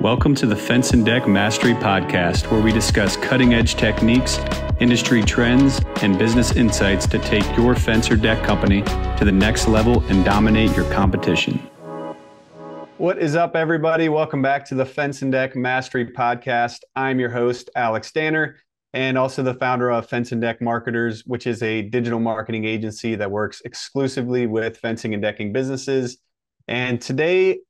Welcome to the Fence and Deck Mastery Podcast, where we discuss cutting-edge techniques, industry trends, and business insights to take your fence or deck company to the next level and dominate your competition. What is up, everybody? Welcome back to the Fence and Deck Mastery Podcast. I'm your host, Alex Danner, and also the founder of Fence and Deck Marketers, which is a digital marketing agency that works exclusively with fencing and decking businesses. And today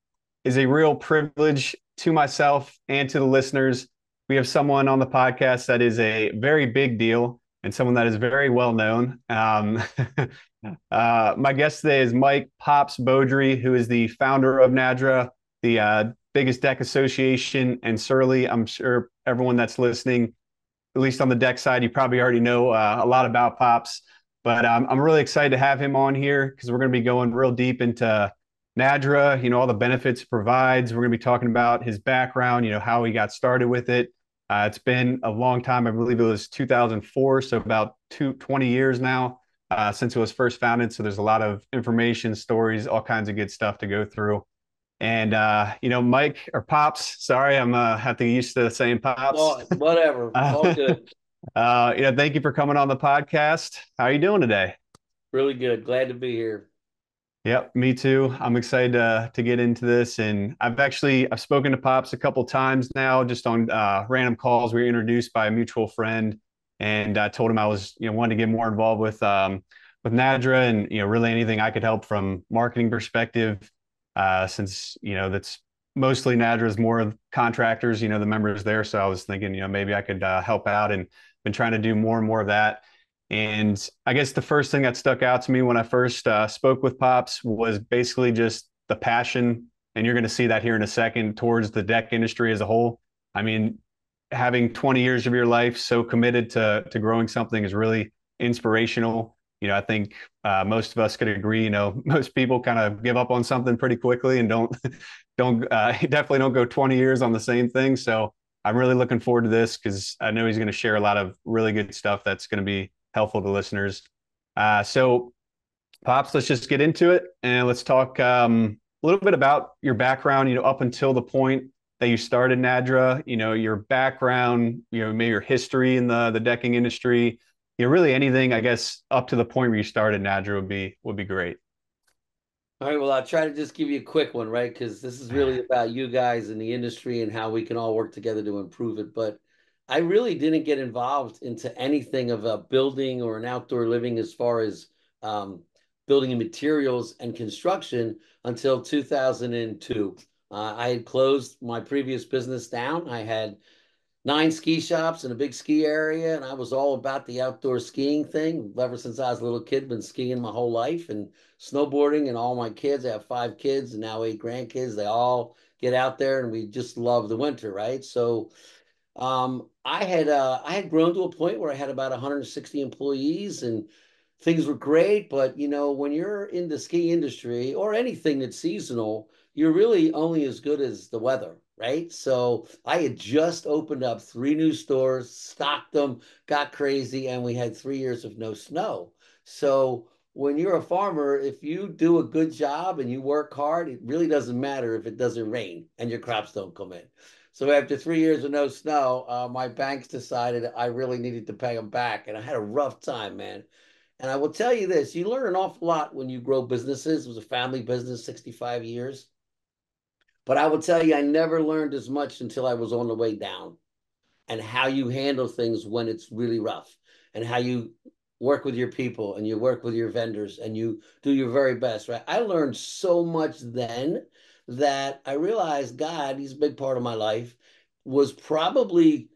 is a real privilege to myself and to the listeners. We have someone on the podcast that is a very big deal and someone that is very well known. My guest today is Mike Pops Beaudry, who is the founder of NADRA, the biggest deck association in Surly. I'm sure everyone that's listening, at least on the deck side, you probably already know a lot about Pops. But I'm really excited to have him on here because we're going to be going real deep into NADRA, all the benefits it provides. We're going to be talking about his background, how he got started with it. It's been a long time. I believe it was 2004, so about 20 years now since it was first founded. So there's a lot of information, stories, all kinds of good stuff to go through. And, Mike or Pops, sorry, I'm have to get used to saying Pops. Oh, whatever. All good. Thank you for coming on the podcast. How are you doing today? Really good. Glad to be here. Yep, me too. I'm excited to get into this, and I've spoken to Pops a couple times now, just on random calls. We were introduced by a mutual friend, and I told him I was wanted to get more involved with NADRA, and really anything I could help from marketing perspective, since that's mostly NADRA is more of contractors, the members there. So I was thinking maybe I could help out, and been trying to do more and more of that. And I guess the first thing that stuck out to me when I first spoke with Pops was basically just the passion, and you're going to see that here in a second, towards the deck industry as a whole. I mean, having 20 years of your life so committed to growing something is really inspirational. I think most of us could agree. Most people kind of give up on something pretty quickly and don't definitely don't go 20 years on the same thing. So I'm really looking forward to this because I know he's going to share a lot of really good stuff that's going to be helpful to listeners. So Pops, let's just get into it, and let's talk a little bit about your background, up until the point that you started NADRA, your background, maybe your history in the decking industry, really anything, I guess, up to the point where you started NADRA would be great. All right. Well, I'll try to just give you a quick one, right? Because this is really about you guys in the industry and how we can all work together to improve it. But I really didn't get involved into anything of a building or an outdoor living as far as building and materials and construction until 2002. I had closed my previous business down. I had 9 ski shops in a big ski area, and I was all about the outdoor skiing thing. Ever since I was a little kid, been skiing my whole life, and snowboarding, and all my kids. I have 5 kids and now 8 grandkids. They all get out there, and we just love the winter, right? So I had grown to a point where I had about 160 employees, and things were great. But when you're in the ski industry or anything that's seasonal, you're really only as good as the weather, right? So I had just opened up 3 new stores, stocked them, got crazy, and we had 3 years of no snow. So when you're a farmer, if you do a good job and you work hard, it really doesn't matter if it doesn't rain and your crops don't come in. So after 3 years of no snow, my banks decided I really needed to pay them back, and I had a rough time, man. And I will tell you this, you learn an awful lot when you grow businesses. It was a family business, 65 years. But I will tell you, I never learned as much until I was on the way down, and how you handle things when it's really rough, and how you work with your people and you work with your vendors and you do your very best, right? I learned so much then that I realized God, he's a big part of my life, was probably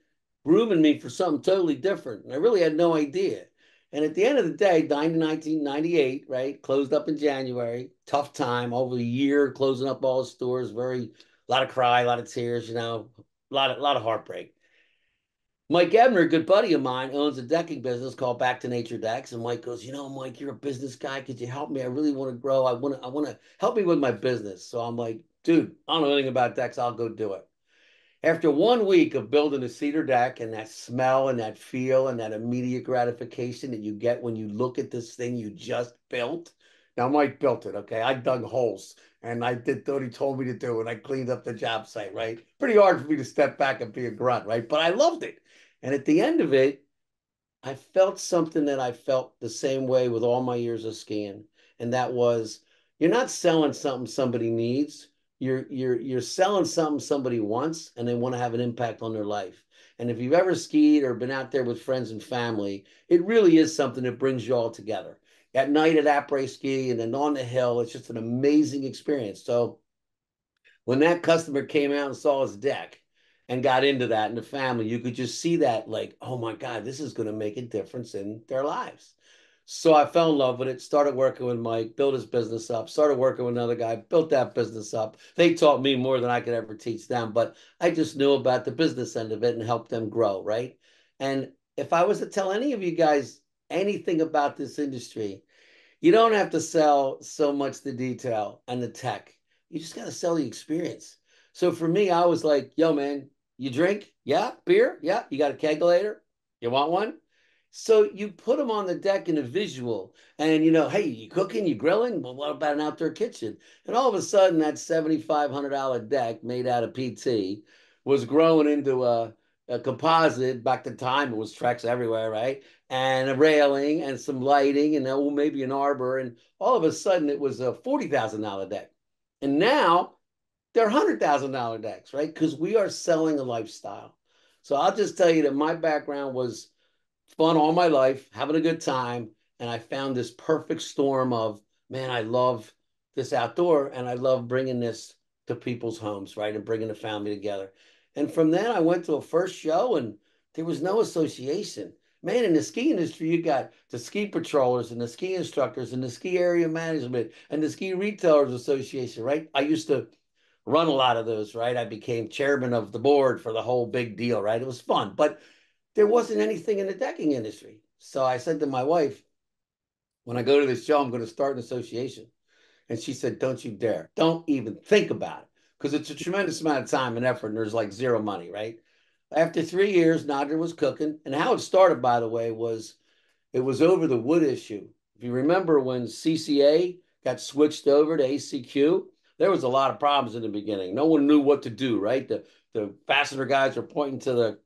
grooming me for something totally different. And I really had no idea. And at the end of the day, died in 1998, right? Closed up in January. Tough time, over a year closing up all the stores. A lot of cry, a lot of tears, a lot of heartbreak. Mike Ebner, a good buddy of mine, owns a decking business called Back to Nature Decks. And Mike goes, Mike, you're a business guy. Could you help me? I really want to grow. I want to help me with my business. So I'm like, dude, I don't know anything about decks. I'll go do it. After 1 week of building a cedar deck, and that smell and that feel and that immediate gratification that you get when you look at this thing you just built. Now Mike built it, okay? I dug holes and I did what he told me to do, and I cleaned up the job site, right? Pretty hard for me to step back and be a grunt, right? But I loved it. And at the end of it, I felt something that I felt the same way with all my years of skiing, and that was you're not selling something somebody needs. You're selling something somebody wants, and they want to have an impact on their life. And if you've ever skied or been out there with friends and family, it really is something that brings you all together. At night at après ski and then on the hill, it's just an amazing experience. So when that customer came out and saw his deck and got into that in the family, you could just see that, like, oh my God, this is going to make a difference in their lives. So I fell in love with it, started working with Mike, built his business up, started working with another guy, built that business up. They taught me more than I could ever teach them, but I just knew about the business end of it and helped them grow, right? And if I was to tell any of you guys anything about this industry, you don't have to sell so much the detail and the tech. You just got to sell the experience. So for me, I was like, yo, man, you drink? Yeah. Beer? Yeah. You got a kegerator? You want one? So you put them on the deck in a visual and, hey, you cooking, you grilling? Well, what about an outdoor kitchen? And all of a sudden, that $7,500 deck made out of PT was growing into a composite. Back to time, it was Trex everywhere, right? And a railing and some lighting and maybe an arbor. And all of a sudden it was a $40,000 deck. And now they're $100,000 decks, right? Because we are selling a lifestyle. So I'll just tell you that my background was fun all my life, having a good time. And I found this perfect storm of, man, I love this outdoor and I love bringing this to people's homes, right? And bringing the family together. And from then I went to a first show and there was no association. Man, in the ski industry, you got the ski patrollers and the ski instructors and the ski area management and the ski retailers association, right? I used to run a lot of those, right? I became chairman of the board for the whole big deal, right? It was fun, but there wasn't anything in the decking industry. So I said to my wife, when I go to this show, I'm going to start an association. And she said, don't you dare. Don't even think about it. Because it's a tremendous amount of time and effort, and there's like zero money, right? After 3 years, NADRA was cooking. And how it started, by the way, was it was over the wood issue. If you remember when CCA got switched over to ACQ, there was a lot of problems in the beginning. No one knew what to do, right? The fastener guys were pointing to the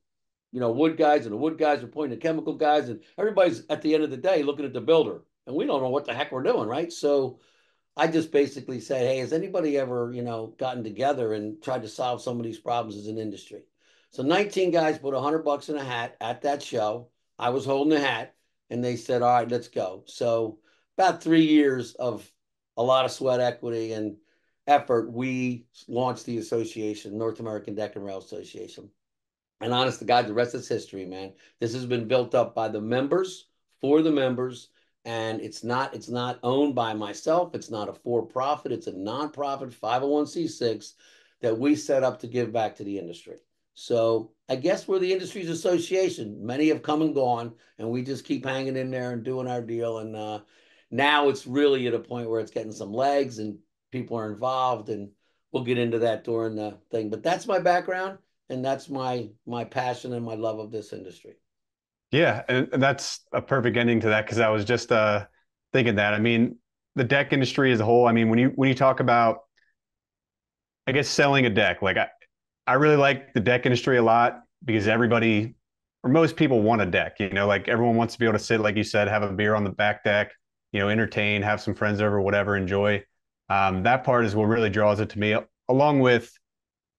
wood guys, and the wood guys are pointing to chemical guys, and everybody's at the end of the day looking at the builder, and we don't know what the heck we're doing, right? So I just basically said, hey, has anybody ever, gotten together and tried to solve some of these problems as an industry? So 19 guys put $100 in a hat at that show. I was holding the hat, and they said, all right, let's go. So about 3 years of a lot of sweat equity and effort, we launched the association, North American Deck and Rail Association. And honest to God, the rest is history, man. This has been built up by the members for the members, and it's not owned by myself. It's not a for-profit. It's a nonprofit 501(c)(6) that we set up to give back to the industry. So I guess we're the industry's association. Many have come and gone, and we just keep hanging in there and doing our deal. And now it's really at a point where it's getting some legs and people are involved, and we'll get into that during the thing. But that's my background and that's my passion and my love of this industry. Yeah, and that's a perfect ending to that because I was just thinking that. I mean, the deck industry as a whole. I mean, when you talk about, I guess, selling a deck, like I really like the deck industry a lot because everybody or most people want a deck. Like everyone wants to be able to sit, like you said, have a beer on the back deck, entertain, have some friends over, whatever, enjoy. That part is what really draws it to me, along with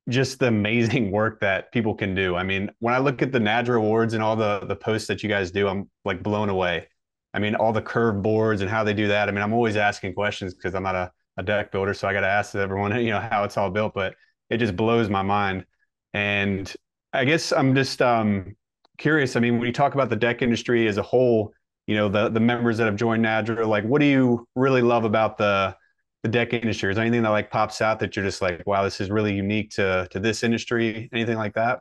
just the amazing work that people can do. I mean, when I look at the NADRA awards and all the posts that you guys do, I'm like blown away. I mean, all the curved boards and how they do that. I mean, I'm always asking questions because I'm not a deck builder, so I got to ask everyone, how it's all built. But it just blows my mind. And I guess I'm just curious. I mean, when you talk about the deck industry as a whole, the members that have joined NADRA, like, what do you really love about the deck industry? Is there anything that like pops out that you're just like, wow, this is really unique to this industry? Anything like that?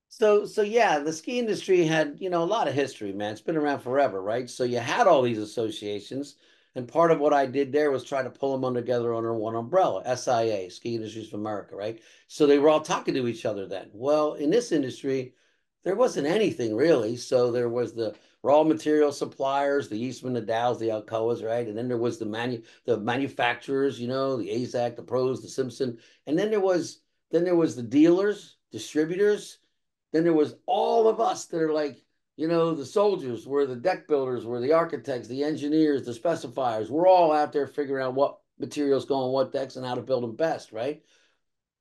So yeah, the ski industry had, a lot of history, man. It's been around forever, right? So you had all these associations, and part of what I did there was try to pull them under together under one umbrella, SIA, Ski Industries of America, right? So they were all talking to each other then. Well, in this industry, there wasn't anything really. So there was the raw material suppliers, the Eastman, the Dows, the Alcoas, right? And then there was the manufacturers, the AZAC, the Pros, the Simpson, and then there was the dealers, distributors. Then there was all of us that are like, the soldiers, were the deck builders, were the architects, the engineers, the specifiers. We're all out there figuring out what materials go on what decks and how to build them best, right?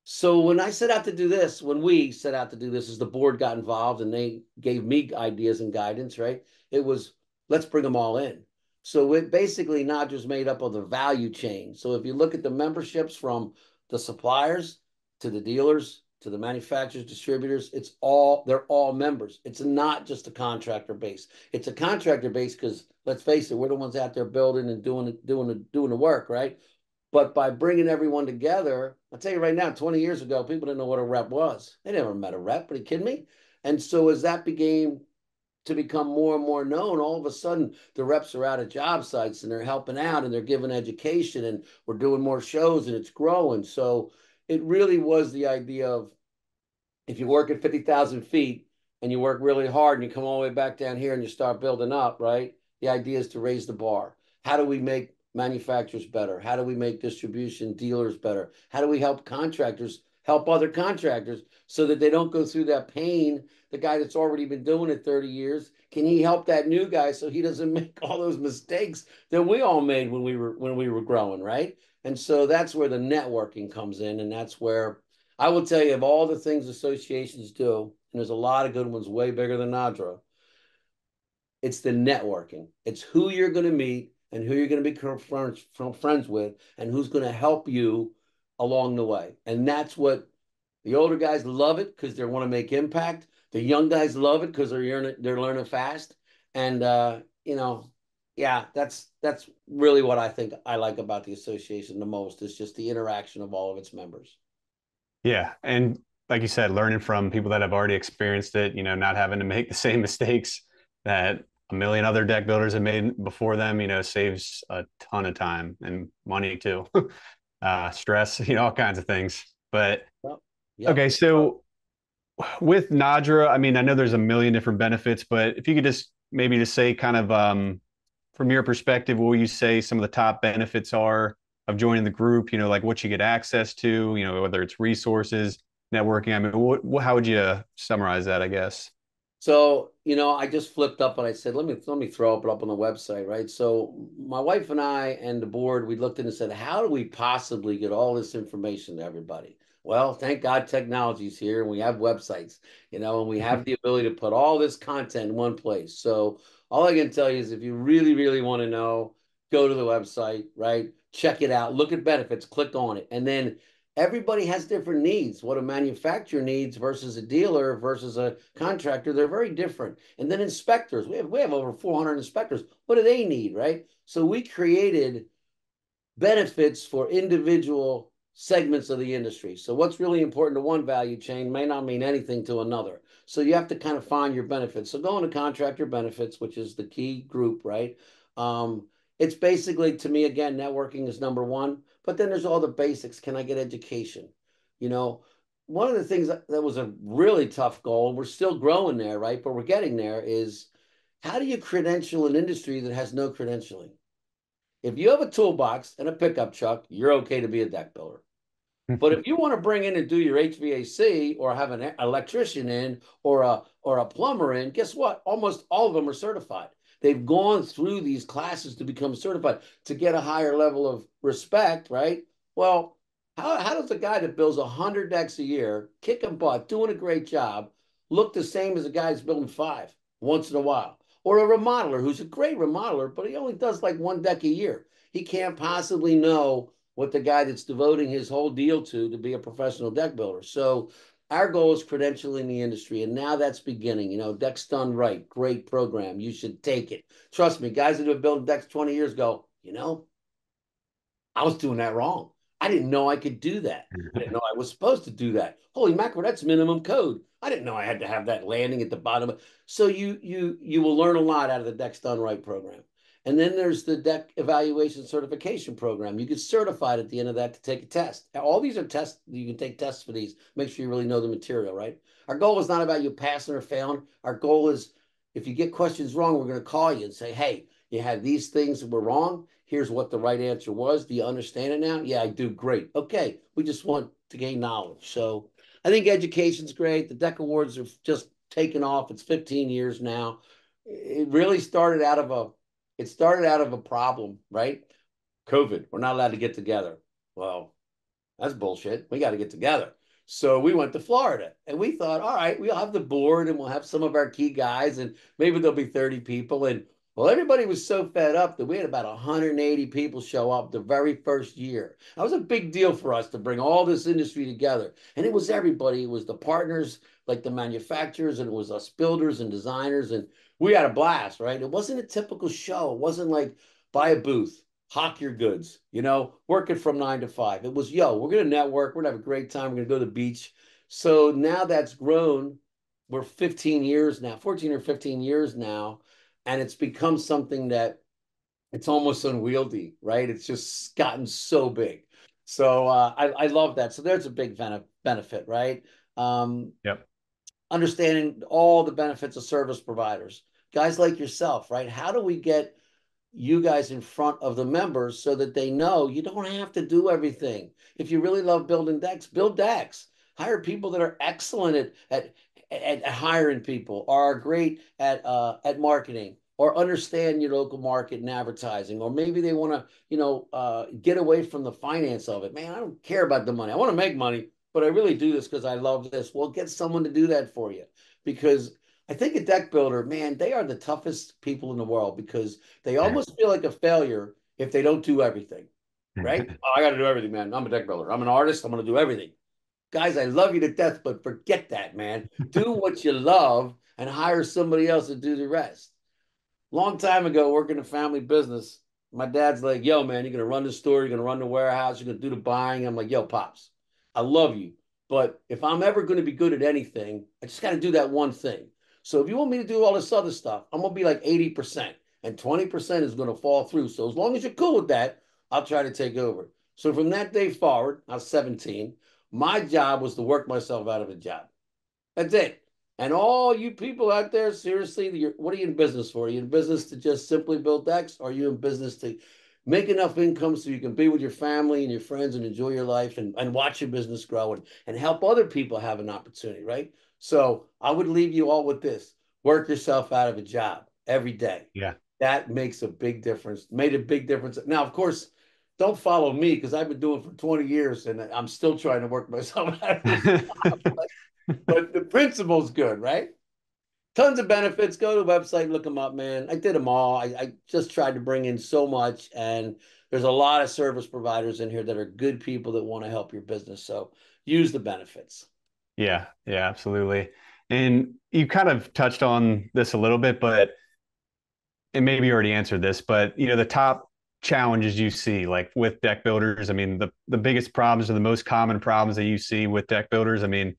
So when I set out to do this, when we set out to do this, as the board got involved and they gave me ideas and guidance, right? It was, let's bring them all in. So it basically not just made up of the value chain. So if you look at the memberships from the suppliers to the dealers to the manufacturers, distributors, they're all members. It's not just a contractor base. It's a contractor base because let's face it, we're the ones out there building and doing the work, right? But by bringing everyone together, I'll tell you right now, 20 years ago, people didn't know what a rep was. They never met a rep. Are you kidding me? And so as that began to become more and more known, all of a sudden the reps are out at job sites and they're helping out and they're giving education and we're doing more shows and it's growing. So it really was the idea of, if you work at 50,000 feet and you work really hard and you come all the way back down here and you start building up, right? The idea is to raise the bar. How do we make manufacturers better? How do we make distribution dealers better? How do we help contractors help other contractors so that they don't go through that pain? The guy that's already been doing it 30 years, can he help that new guy so he doesn't make all those mistakes that we all made when we were growing, right? And so that's where the networking comes in, and that's where I will tell you, of all the things associations do, and there's a lot of good ones way bigger than NADRA, it's the networking. It's who you're going to meet and who you're going to be friends with and who's going to help you along the way. And that's what the older guys love it because they want to make impact. The young guys love it because they're learning fast. And, yeah, that's really what I think I like about the association the most is just the interaction of all of its members. Yeah. And like you said, learning from people that have already experienced it, not having to make the same mistakes that a million other deck builders have made before them, saves a ton of time and money too. Stress, all kinds of things. But Yep. Yep. okay, so with NADRA, I mean, I know there's a million different benefits, but if you could just maybe just say kind of from your perspective, what would you say some of the top benefits are of joining the group? Like what you get access to, whether it's resources, networking. I mean, how would you summarize that, I guess? So, I just flipped up and I said, let me throw it up on the website, right? So my wife and I and the board, we looked in and said, how do we possibly get all this information to everybody? Well, thank God technology's here and we have websites, and we have the ability to put all this content in one place. So all I can tell you is if you really, really want to know, go to the website, right? Check it out, look at benefits, click on it. And then everybody has different needs. What a manufacturer needs versus a dealer versus a contractor, they're very different. And then inspectors, we have over 400 inspectors. What do they need, right? So we created benefits for individual segments of the industry. So what's really important to one value chain may not mean anything to another. So you have to kind of find your benefits. So going to contractor benefits, which is the key group, right? It's basically, to me, again, networking is number one, but then there's all the basics. Can I get education? You know, One of the things that was a really tough goal, and we're still growing there, right? But we're getting there, is how do you credential an industry that has no credentialing? If you have a toolbox and a pickup truck, you're okay to be a deck builder. But if you want to bring in and do your HVAC or have an electrician in or a plumber in, guess what? Almost all of them are certified. They've gone through these classes to become certified to get a higher level of respect, right? Well, how does a guy that builds 100 decks a year, kicking butt, doing a great job, look the same as a guy that's building five once in a while? Or a remodeler who's a great remodeler, but he only does like one deck a year. He can't possibly know what the guy that's devoting his whole deal to be a professional deck builder. So our goal is credentialing the industry, and now that's beginning. Decks done right, great program. You should take it. Trust me, guys that have built decks 20 years ago, I was doing that wrong. I didn't know I could do that. I didn't know I was supposed to do that. Holy mackerel, that's minimum code. I didn't know I had to have that landing at the bottom. So you will learn a lot out of the Decks Done Right program. And then there's the deck evaluation certification program. You get certified at the end of that to take a test. All these are tests. You can take tests for these. Make sure you really know the material, right? Our goal is not about you passing or failing. Our goal is if you get questions wrong, we're going to call you and say, hey, you had these things that were wrong. Here's what the right answer was. Do you understand it now? Yeah, I do. Great. Okay. We just want to gain knowledge. So I think education's great. The Deck Awards have just taken off. It's 15 years now. It really started out of a problem, right? COVID. We're not allowed to get together. Well, that's bullshit. We got to get together. So we went to Florida and we thought, all right, we'll have the board and we'll have some of our key guys and maybe there'll be 30 people. And well, everybody was so fed up that we had about 180 people show up the very first year. That was a big deal for us to bring all this industry together. And it was everybody. It was the partners, like the manufacturers, and it was us builders and designers. And we had a blast, right? It wasn't a typical show. It wasn't like buy a booth, hawk your goods, working from 9 to 5. It was, yo, we're going to network. We're going to have a great time. We're going to go to the beach. So now that's grown. We're 15 years now, 14 or 15 years now. And it's become something that it's almost unwieldy, right? It's just gotten so big. So I love that. So there's a big benefit, right? Yep. Understanding all the benefits of service providers, guys like yourself, right? How do we get you guys in front of the members so that they know you don't have to do everything. If you really love building decks, build decks. Hire people that are excellent at hiring people, or are great at marketing, or understand your local market and advertising, or maybe they want to, get away from the finance of it. Man, I don't care about the money. I want to make money, but I really do this because I love this. Well, get someone to do that for you, because I think a deck builder, man, they are the toughest people in the world because they almost feel like a failure if they don't do everything, right? Oh, I got to do everything, man. I'm a deck builder. I'm an artist. I'm going to do everything. Guys, I love you to death, but forget that, man. Do what you love and hire somebody else to do the rest. Long time ago, working a family business, my dad's like, yo, man, you're going to run the store, you're going to run the warehouse, you're going to do the buying. I'm like, yo, Pops, I love you. But if I'm ever going to be good at anything, I just got to do that one thing. So if you want me to do all this other stuff, I'm going to be like 80% and 20% is going to fall through. So as long as you're cool with that, I'll try to take over. So from that day forward, I was 17. My job was to work myself out of a job. That's it. And all you people out there, seriously, what are you in business for? Are you in business to just simply build decks? Or are you in business to make enough income so you can be with your family and your friends and enjoy your life and watch your business grow and help other people have an opportunity, right? So I would leave you all with this. Work yourself out of a job every day. Yeah. That makes a big difference. Made a big difference. Now, of course, don't follow me because I've been doing it for 20 years and I'm still trying to work myself out of this job. But the principle's good, right? Tons of benefits. Go to the website, look them up, man. I did them all. I just tried to bring in so much, and there's a lot of service providers in here that are good people that want to help your business. So use the benefits. Yeah, yeah, absolutely. And you kind of touched on this a little bit, but and maybe you already answered this, but the top challenges you see like with deck builders, I mean, the biggest problems or the most common problems that you see with deck builders, I mean,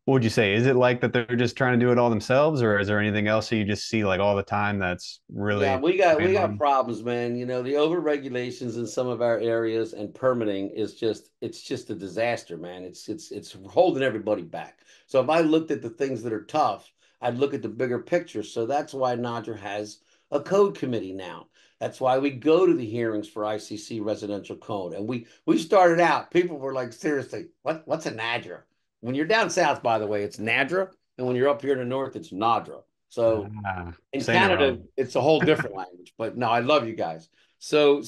what would you say? Is it like that they're just trying to do it all themselves, or is there anything else that you just see like all the time that's Yeah, really we got problems, man. The over regulations in some of our areas and permitting is just a disaster, man. It's holding everybody back. So if I looked at the things that are tough, I'd look at the bigger picture. So that's why NADRA has a code committee now. That's why we go to the hearings for ICC residential code. And we started out, people were like, seriously, what's a NADRA? When you're down south, by the way, it's NADRA, and when you're up here in the north, it's NADRA. So in saying it Canada, wrong. it's a whole different language, but no, I love you guys. So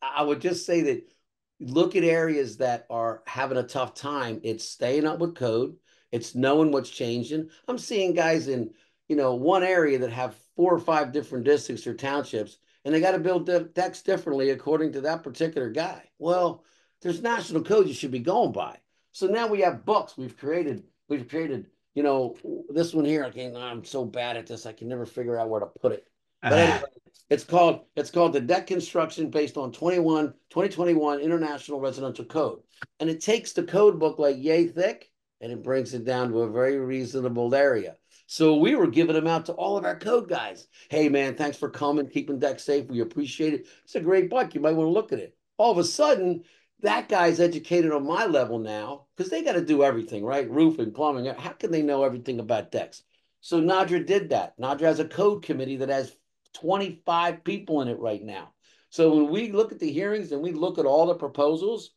I would just say that look at areas that are having a tough time. It's staying up with code. It's knowing what's changing. I'm seeing guys in, one area that have 4 or 5 different districts or townships, and they got to build decks differently according to that particular guy. Well, there's national code you should be going by. So now we have books we've created this one here, I'm so bad at this, I can never figure out where to put it. But anyway, it's called the Deck Construction based on 2021 International Residential Code. And it takes the code book like yay thick, and it brings it down to a very reasonable area. So we were giving them out to all of our code guys. Hey man, thanks for coming, keeping deck safe. We appreciate it. It's a great bike. You might want to look at it. All of a sudden, that guy's educated on my level now because they got to do everything, right? Roofing, plumbing. How can they know everything about decks? So NADRA did that. NADRA has a code committee that has 25 people in it right now. So when we look at the hearings and we look at all the proposals,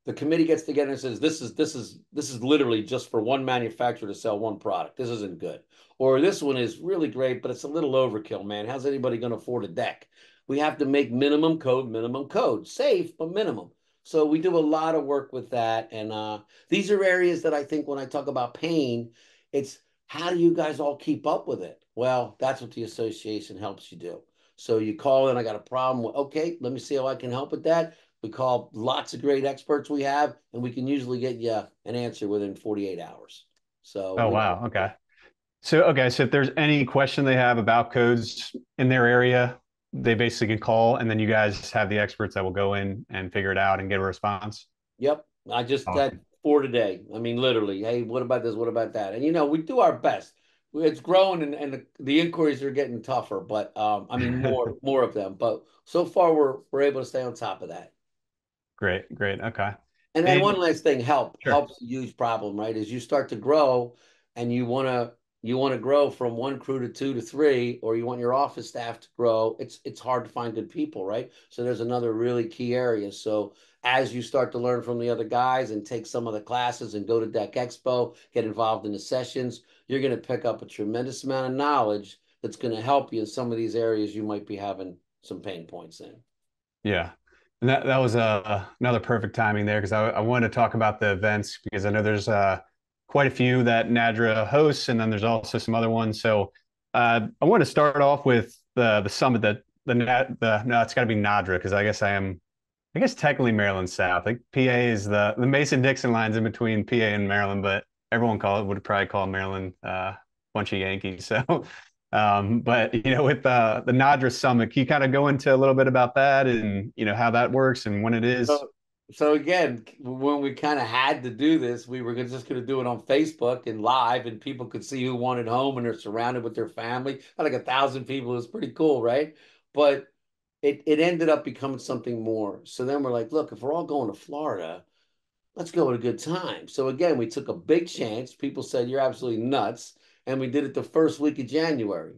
the committee gets together and says, this is literally just for one manufacturer to sell one product. This isn't good. Or this one is really great, but it's a little overkill, man. How's anybody going to afford a deck? We have to make minimum code, safe, but minimum. So we do a lot of work with that. And these are areas that I think when I talk about pain, it's how do you guys all keep up with it? Well, that's what the association helps you do. So you call in, I got a problem. Okay, let me see how I can help with that. We call lots of great experts we have, and we can usually get you an answer within 48 hours. So Oh, we, wow. Okay. So if there's any question they have about codes in their area, they basically can call, and then you guys have the experts that will go in and figure it out and get a response. yep, I just got Awesome. four today. I mean, literally, hey, what about this? What about that? And we do our best. It's growing, and the inquiries are getting tougher, but I mean, more of them. But so far, we're able to stay on top of that. Great, great. Okay. And then one And last thing, sure. help's a huge problem, right? As you start to grow and you want to grow from one crew to two to three, or you want your office staff to grow, it's hard to find good people, right? So there's another really key area. So as you start to learn from the other guys and take some of the classes and go to Deck Expo, get involved in the sessions, you're going to pick up a tremendous amount of knowledge that's going to help you in some of these areas you might be having some pain points in. Yeah. And that was another perfect timing there because I wanted to talk about the events because I know there's quite a few that NADRA hosts, and then there's also some other ones. So I want to start off with the summit that the no, it's got to be NADRA because I guess technically Maryland South. Like PA is the Mason Dixon lines in between PA and Maryland, but everyone would probably call Maryland bunch of Yankees. So but with the NADRA Summit, can you kind of go into a little bit about that and how that works and when it is? So, so again, when we kind of had to do this, we were just going to do it on Facebook and live, and people could see who wanted home, and they're surrounded with their family. Like 1,000 people. It was pretty cool, right? But it ended up becoming something more. So then we're like, look, if we're all going to Florida, let's go at a good time. So again, we took a big chance. People said, you're absolutely nuts. And we did it the first week of January.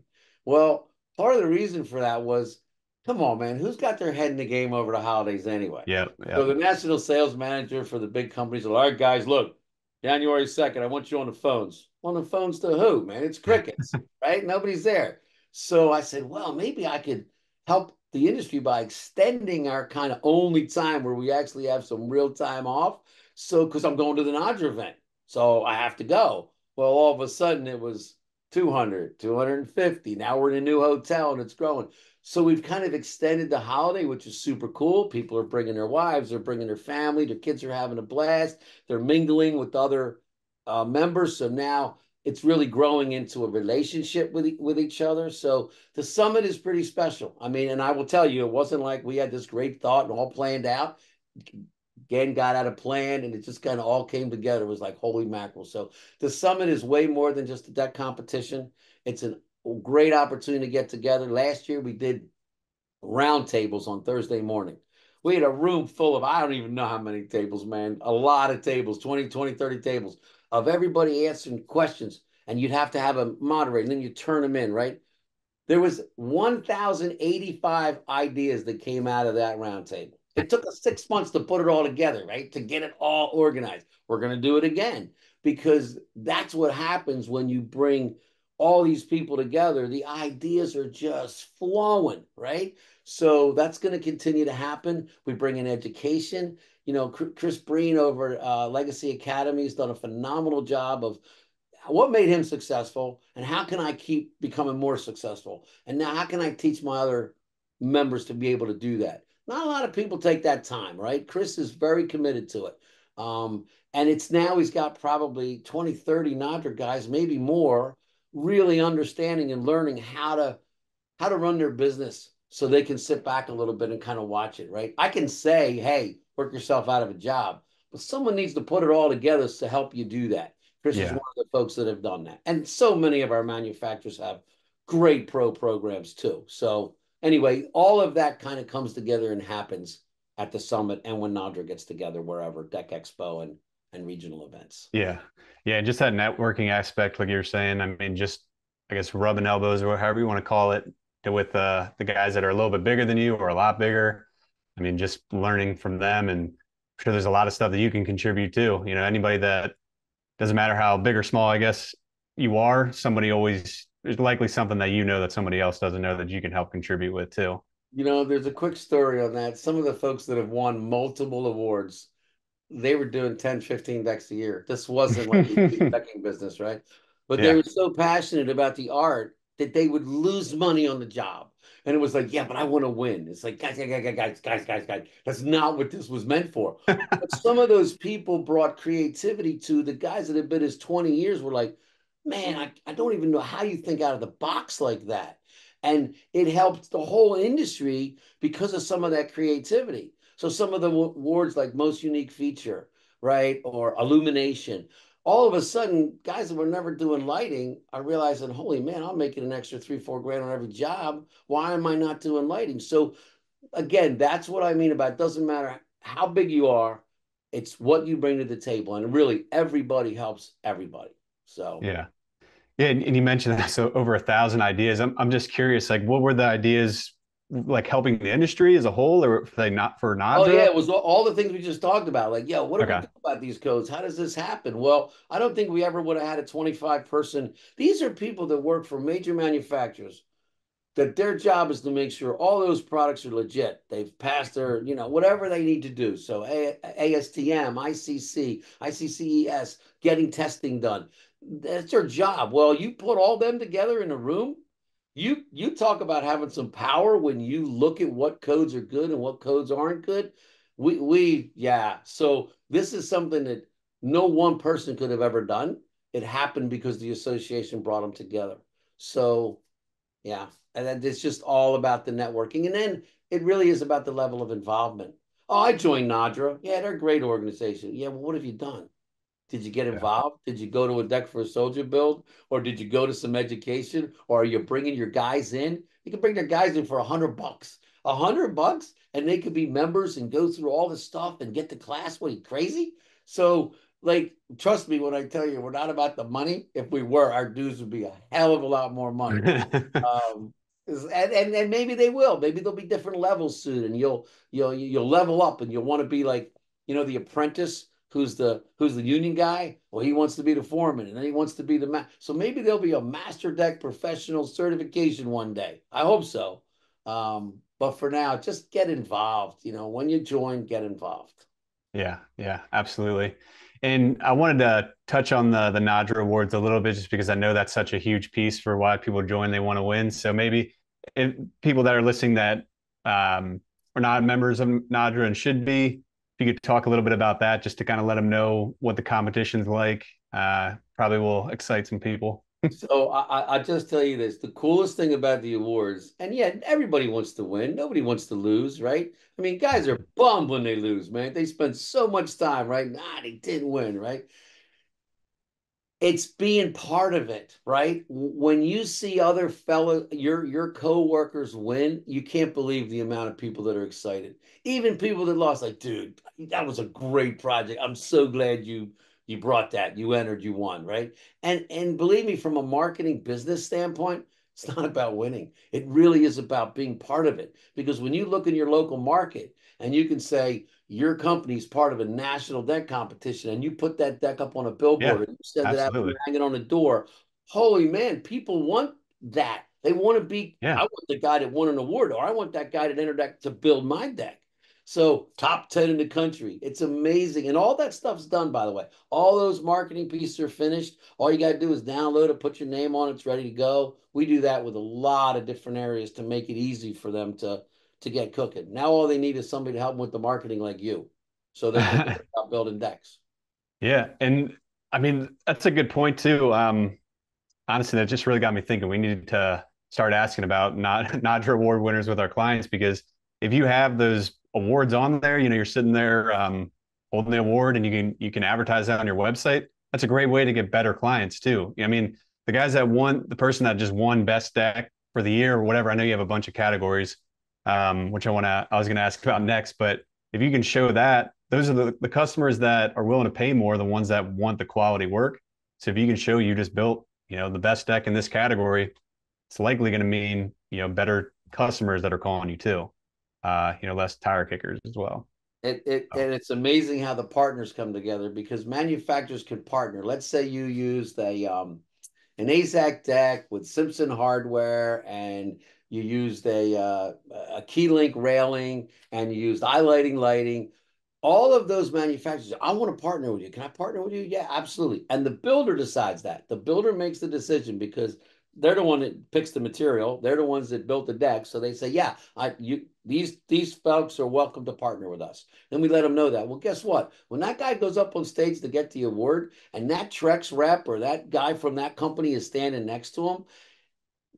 Well, part of the reason for that was, come on, man, who's got their head in the game over the holidays anyway? Yep, So yep. the national sales manager for the big companies said, all right, guys, look, January 2nd, I want you on the phones. On the phones to who, man? It's crickets, right? Nobody's there. So I said, well, maybe I could help the industry by extending our kind of only time where we actually have some real time off. So, because I'm going to the NADRA event, so I have to go. Well, all of a sudden it was 200, 250. Now we're in a new hotel and it's growing. So we've kind of extended the holiday, which is super cool. People are bringing their wives, they're bringing their family, their kids are having a blast. They're mingling with other members. So now it's really growing into a relationship with each other. So the summit is pretty special. I mean, and I will tell you, it wasn't like we had this great thought and all planned out. Again, got out of plan and it just kind of all came together. It was like holy mackerel. So the summit is way more than just a deck competition. It's a great opportunity to get together. Last year we did round tables on Thursday morning. We had a room full of, I don't even know how many tables, man, a lot of tables, 30 tables of everybody answering questions. And you'd have to have a moderator and then you turn them in, right? There was 1,085 ideas that came out of that roundtable. It took us 6 months to put it all together, right? To get it all organized. We're going to do it again because that's what happens when you bring all these people together. The ideas are just flowing, right? So that's going to continue to happen. We bring in education. Chris Breen over Legacy Academy has done a phenomenal job of what made him successful and how can I keep becoming more successful? And now how can I teach my other members to be able to do that? Not a lot of people take that time, right? Chris is very committed to it. And it's now he's got probably 20, 30 NADRA guys, maybe more, really understanding and learning how to run their business so they can sit back a little bit and kind of watch it, right? I can say, hey, work yourself out of a job. But someone needs to put it all together to help you do that. Chris is one Yeah. of the folks that have done that. And so many of our manufacturers have great programs too. So anyway, all of that kind of comes together and happens at the summit and when NADRA gets together, wherever, Deck Expo and regional events. Yeah. Yeah. Just that networking aspect, like you were saying. I mean, just, I guess, rubbing elbows or however you want to call it with the guys that are a little bit bigger than you or a lot bigger. I mean, just learning from them. And I'm sure there's a lot of stuff that you can contribute to. Anybody that doesn't matter how big or small, I guess, you are, somebody always, there's likely something that that somebody else doesn't know that you can help contribute with too. There's a quick story on that. Some of the folks that have won multiple awards, they were doing 10, 15 decks a year. This wasn't like a big decking business, right? But they Yeah. were so passionate about the art that they would lose money on the job. And it was like, yeah, but I want to win. It's like, guys. That's not what this was meant for. But some of those people brought creativity to the guys that have been as 20 years were like, man, I don't even know how you think out of the box like that. And it helped the whole industry because of some of that creativity. So some of the awards like most unique feature, right? Or illumination. All of a sudden, guys that were never doing lighting are realizing, holy man, I'm making an extra 3, 4 grand on every job. Why am I not doing lighting? So again, that's what I mean about it doesn't matter how big you are, it's what you bring to the table. And really everybody helps everybody. So Yeah. Yeah, and you mentioned that, so over 1,000 ideas. I'm just curious, like, what were the ideas, like helping the industry as a whole, or were they not for oh yeah, NADRA? it was all the things we just talked about. Like, yo, what do we Okay. do about these codes? How does this happen? Well, I don't think we ever would have had a 25 person. These are people that work for major manufacturers that their job is to make sure all those products are legit. They've passed their, whatever they need to do. So ASTM, ICC, ICCES, getting testing done. That's their job. Well, you put all them together in a room. You talk about having some power when you look at what codes are good and what codes aren't good. We yeah. So this is something that no one person could have ever done. It happened because the association brought them together. So yeah. And then it's just all about the networking. And then it really is about the level of involvement. Oh, I joined NADRA. Yeah, they're a great organization. Yeah, well, what have you done? Did you get Yeah. involved? Did you go to a deck for a soldier build? Or did you go to some education? Or are you bringing your guys in? You can bring their guys in for $100. $100 and they could be members and go through all the stuff and get the class. What are you crazy? So, like, trust me when I tell you, we're not about the money. If we were, our dues would be a hell of a lot more money. Um, and maybe they will. Maybe there'll be different levels soon, and you'll level up, and you'll want to be like the apprentice who's the union guy. Well, he wants to be the foreman, and then he wants to be the. So maybe there'll be a master deck professional certification one day. I hope so. But for now, just get involved. When you join, get involved. Yeah, yeah, absolutely. And I wanted to touch on the NADRA awards a little bit, just because I know that's such a huge piece for why people join. They want to win. So maybe if people that are listening that are not members of NADRA and should be, if you could talk a little bit about that, just to kind of let them know what the competition's like, probably will excite some people. So I just tell you this: the coolest thing about the awards, and yeah, everybody wants to win. Nobody wants to lose, right? I mean, guys are bummed when they lose, man. They spend so much time, right? Nah, they didn't win, right? It's being part of it, right? When you see other fellow your co-workers win, you can't believe the amount of people that are excited. Even people that lost, like, dude, that was a great project. I'm so glad you brought that. You entered, you won, right? And believe me, from a marketing business standpoint, it's not about winning. It really is about being part of it. Because when you look in your local market and you can say, your company's part of a national deck competition and you put that deck up on a billboard Yeah, and you send it out and absolutely. you hang it on the door, holy man, people want that. They want to be, I Yeah. want the guy that won an award, or I want that guy that entered deck to build my deck. So top 10 in the country. It's amazing. And all that stuff's done, by the way. All those marketing pieces are finished. All you got to do is download it, put your name on it, it's ready to go. We do that with a lot of different areas to make it easy for them to get cooking. Now all they need is somebody to help them with the marketing like you, so they can start building decks. Yeah, and I mean that's a good point too. Honestly, that just really got me thinking. We need to start asking about not NADRA award winners with our clients, because if you have those awards on there, you're sitting there holding the award, and you can advertise that on your website. That's a great way to get better clients too. I mean, the guys that won, the person that just won best deck for the year or whatever. I know you have a bunch of categories, which I was going to ask about next. But if you can show that, those are the customers that are willing to pay more, the ones that want the quality work. So if you can show you just built, the best deck in this category, it's likely going to mean, better customers that are calling you too. Less tire kickers as well. And it's amazing how the partners come together because manufacturers can partner. Let's say you use an AZAC deck with Simpson hardware, and you used a key link railing, and you used lighting. All of those manufacturers, I want to partner with you. Can I partner with you? Yeah, absolutely. And the builder decides that. The builder makes the decision because they're the one that picks the material. They're the ones that built the deck. So they say, yeah, these folks are welcome to partner with us. Then we let them know that. Well, guess what? When that guy goes up on stage to get the award and that Trex rep or that guy from that company is standing next to him,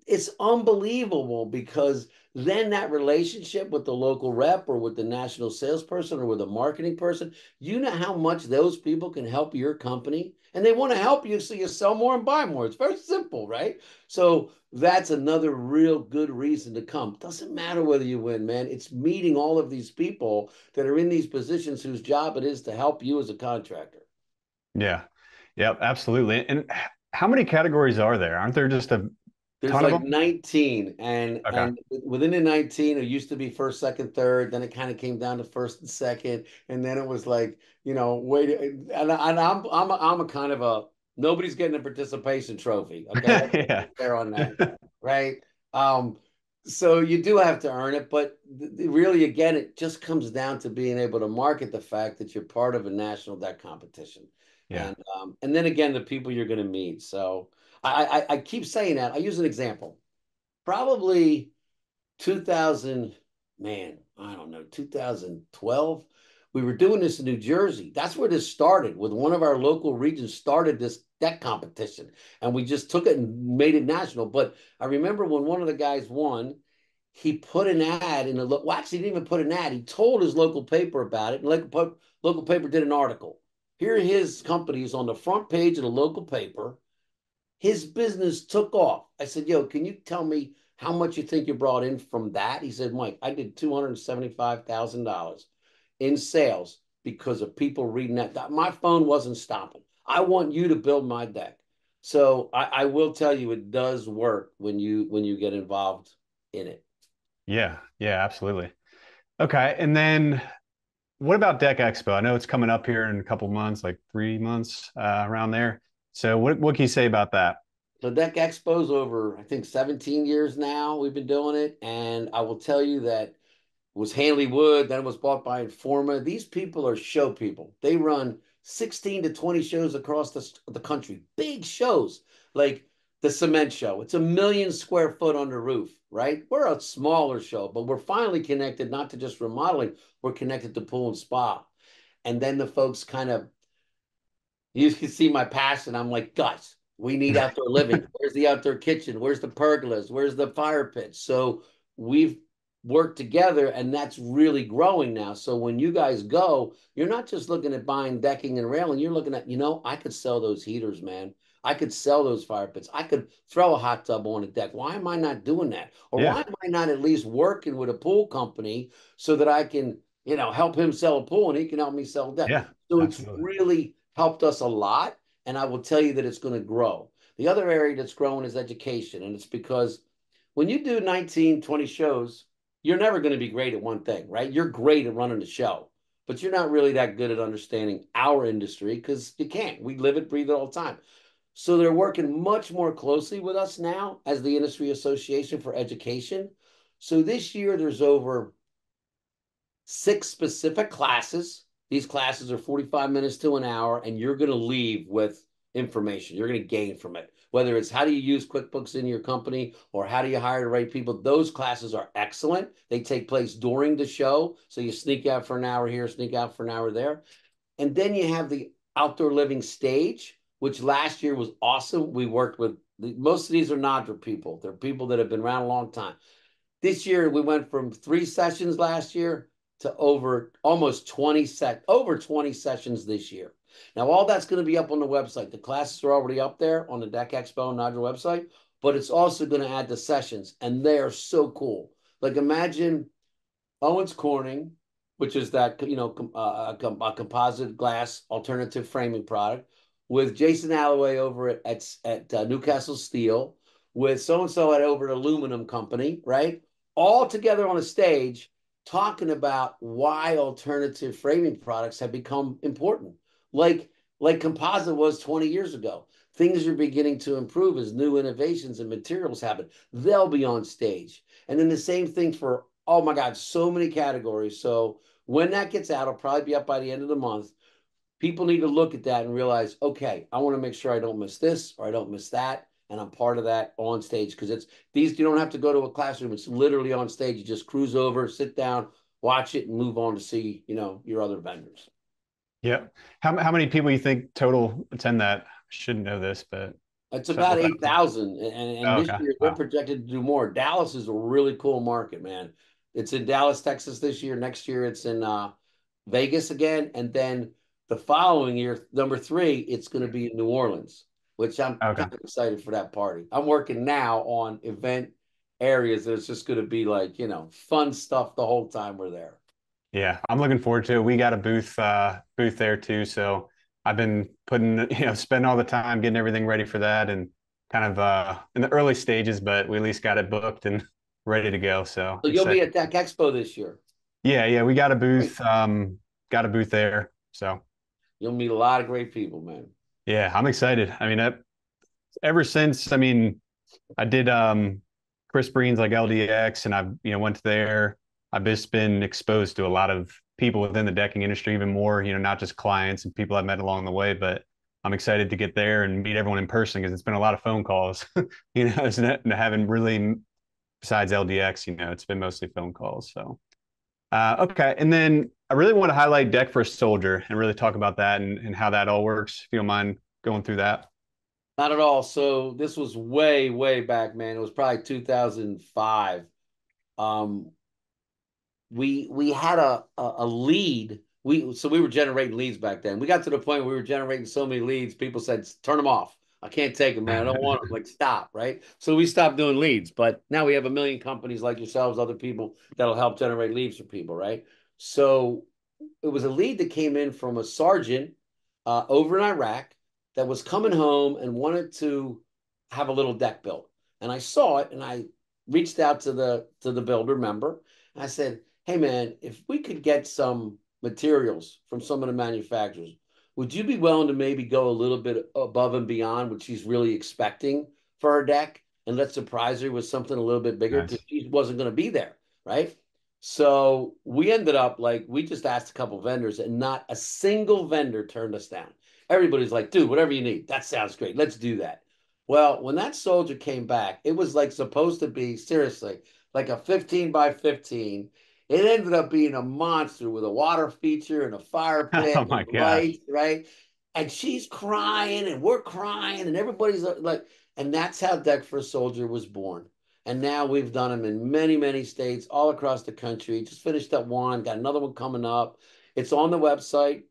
it's unbelievable because then that relationship with the local rep or with the national salesperson or with a marketing person, you know how much those people can help your company, and they want to help you so you sell more and buy more. It's very simple, right? So that's another real good reason to come. Doesn't matter whether you win, man. It's meeting all of these people that are in these positions whose job it is to help you as a contractor. Yeah. Yep, absolutely. And how many categories are there? Aren't there just a There's ton of like them? 19, and Okay. within the 19, it used to be first, second, third. Then it kind of came down to first and second, and then it was like, wait. And I'm a kind of a nobody's getting a participation trophy. Okay, let's Yeah. be fair on that, right? Um, so you do have to earn it, but really, again, it just comes down to being able to market the fact that you're part of a national deck competition, Yeah. and then again, the people you're going to meet. So. I keep saying that. I use an example. Probably 2000, man, I don't know, 2012. We were doing this in New Jersey. That's where this started with one of our local regions started this deck competition. And we just took it and made it national. But I remember when one of the guys won, he put an ad in well, actually, he didn't even put an ad. He told his local paper about it. And local paper did an article. Here his company is on the front page of the local paper. His business took off. I said, yo, can you tell me how much you think you brought in from that? He said, Mike, I did $275,000 in sales because of people reading that. My phone wasn't stopping. I want you to build my deck. So I will tell you, it does work when you get involved in it. Yeah. Yeah, absolutely. Okay. And then what about Deck Expo? I know it's coming up here in a couple months, like 3 months, around there. So what can you say about that? So Deck Expo's over, I think, 17 years now. We've been doing it. And I will tell you that was Hanley Wood, then it was bought by Informa. These people are show people. They run 16 to 20 shows across the country, big shows like the cement show. It's 1 million square foot under roof, right? We're a smaller show, but we're finally connected not to just remodeling, we're connected to pool and spa. And then the folks kind of you can see my passion. I'm like, guys, we need outdoor living. Where's the outdoor kitchen? Where's the pergolas? Where's the fire pits? So we've worked together, and that's really growing now. So when you guys go, you're not just looking at buying decking and railing. You're looking at, I could sell those heaters, man. I could sell those fire pits. I could throw a hot tub on a deck. Why am I not doing that? Or why Yeah. am I not at least working with a pool company so that I can, help him sell a pool and he can help me sell a deck? Yeah. So it's Absolutely. really helped us a lot. And I will tell you that it's going to grow. The other area that's growing is education. And it's because when you do 19, 20 shows, you're never going to be great at one thing, right? You're great at running the show, but you're not really that good at understanding our industry because you can't. We live it, breathe it all the time. So they're working much more closely with us now as the industry association for education. So this year there's over 6 specific classes. These classes are 45 minutes to an hour, and you're going to leave with information. You're going to gain from it. Whether it's how do you use QuickBooks in your company or how do you hire the right people, those classes are excellent. They take place during the show. So you sneak out for an hour here, sneak out for an hour there. And then you have the outdoor living stage, which last year was awesome. We worked with most of these are NADRA people. They're people that have been around a long time. This year, we went from 3 sessions last year to over almost 20 sessions this year. Now, all that's going to be up on the website. The classes are already up there on the Deck Expo and NADRA website, but it's also going to add the sessions, and they are so cool. Like imagine Owens Corning, which is that a composite glass alternative framing product, with Jason Alloway over at Newcastle Steel, with so and so at over at Aluminum Company, right? All together on a stage talking about why alternative framing products have become important, like composite was 20 years ago. Things are beginning to improve as new innovations and materials happen. They'll be on stage. And then the same thing for, oh my God, so many categories. So when that gets out, it'll probably be up by the end of the month. People need to look at that and realize, okay, I want to make sure I don't miss this or I don't miss that. And I'm part of that on stage because it's these, you don't have to go to a classroom. It's literally on stage. You just cruise over, sit down, watch it, and move on to see, your other vendors. Yeah. How many people you think total attend that? I shouldn't know this, but It's about several thousand. 8,000. And Oh, this okay. year they're Wow. projected to do more. Dallas is a really cool market, man. It's in Dallas, Texas this year. Next year it's in Vegas again. And then the following year, number three, it's going to be in New Orleans, which I'm Okay. kind of excited for that party. I'm working now on event areas that it's just going to be like, fun stuff the whole time we're there. Yeah, I'm looking forward to it. We got a booth there too, so I've been putting, spending all the time getting everything ready for that and kind of in the early stages, but we at least got it booked and ready to go. So So you'll be excited. at Tech Expo this year. Yeah, we got a Great. got a booth there. So You'll meet a lot of great people, man. yeah, I'm excited. I mean, ever since, I did Chris Breen's like LDX and I've, went there. I've just been exposed to a lot of people within the decking industry, even more, not just clients and people I've met along the way, but I'm excited to get there and meet everyone in person because it's been a lot of phone calls, it's not, haven't really, besides LDX, it's been mostly phone calls. So, okay. And then I really want to highlight Deck for a Soldier and really talk about that and how that all works. If you don't mind going through that. Not at all. So this was way, way back, man. It was probably 2005. Um, we had a lead. We were generating leads back then. We got to the point where we were generating so many leads, people said, turn them off. I can't take them, man. I don't want them. Like, stop, right? So we stopped doing leads. But now we have a million companies like yourselves, other people that'll help generate leads for people, right? So it was a lead that came in from a sergeant over in Iraq that was coming home and wanted to have a little deck built. And I saw it and I reached out to the builder member. And I said, hey man, if we could get some materials from some of the manufacturers, would you be willing to maybe go a little bit above and beyond what she's really expecting for her deck? And let's surprise her with something a little bit bigger because Nice. she wasn't going to be there, right? So we ended up like we just asked a couple vendors, and not a single vendor turned us down. Everybody's like, dude, whatever you need, that sounds great. Let's do that. Well, when that soldier came back, it was like supposed to be seriously like a 15 by 15. It ended up being a monster with a water feature and a fire pit Oh and my gosh. lights, right? And she's crying and we're crying and everybody's like, and that's how Deck for a Soldier was born. And now we've done them in many, many states all across the country. Just finished up one, got another one coming up. It's on the website.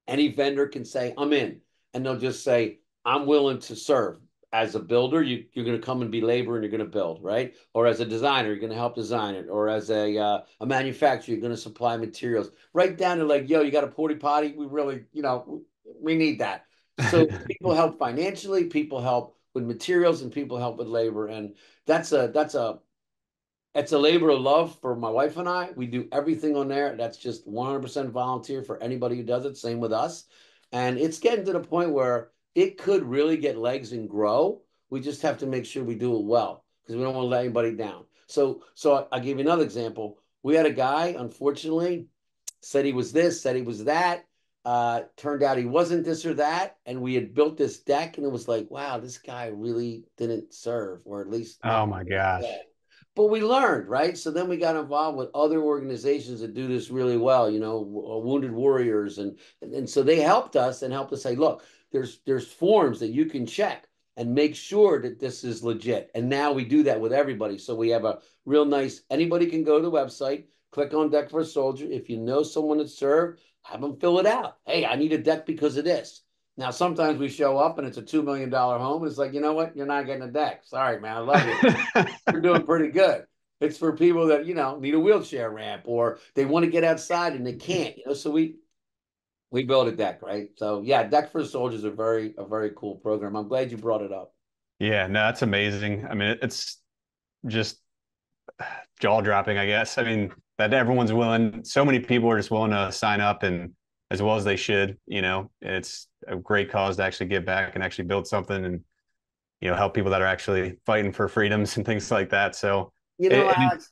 Any vendor can say, I'm in. And they'll just say, I'm willing to serve. As a builder, you're going to come and be labor and you're going to build, right? Or as a designer, you're going to help design it. Or as a manufacturer, you're going to supply materials. Right down to like, yo, you got a porta potty? We really, we need that. So people help financially, people help with materials, and people help with labor. And that's a it's a labor of love for my wife and I. We do everything on there. That's just 100% volunteer for anybody who does it. Same with us. And it's getting to the point where it could really get legs and grow. We just have to make sure we do it well because we don't want to let anybody down. So I'll give you another example. We had a guy, unfortunately, said he was this, said he was that. Turned out he wasn't this or that. And we had built this deck, and it was like, wow, this guy really didn't serve, or at least Oh not my gosh. well. But we learned, right? So then we got involved with other organizations that do this really well, Wounded Warriors, and so they helped us and helped us say, look, there's forms that you can check and make sure that this is legit. And now we do that with everybody. So we have a real nice. Anybody can go to the website, Click on Deck for a Soldier. If you know someone that served, have them fill it out. Hey, I need a deck because of this. Now, sometimes we show up and it's a $2 million home. It's like, you know what? You're not getting a deck. Sorry, man. I love you. We're doing pretty good. It's for people that, need a wheelchair ramp or they want to get outside and they can't, so we build a deck, right? So yeah, Deck for Soldiers is a very cool program. I'm glad you brought it up. Yeah, no, that's amazing. I mean, it's just jaw dropping, I guess. I mean, that everyone's willing, so many people are just willing to sign up and as well as they should, it's a great cause to actually give back and actually build something and, help people that are actually fighting for freedoms and things like that. So, Alex,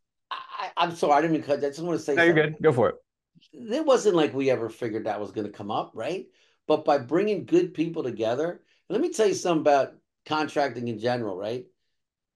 I'm sorry, I didn't mean to cut. I just want to say no, you're something. good. Go for it. It wasn't like we ever figured that was going to come up, right? But by bringing good people together, let me tell you something about contracting in general, right?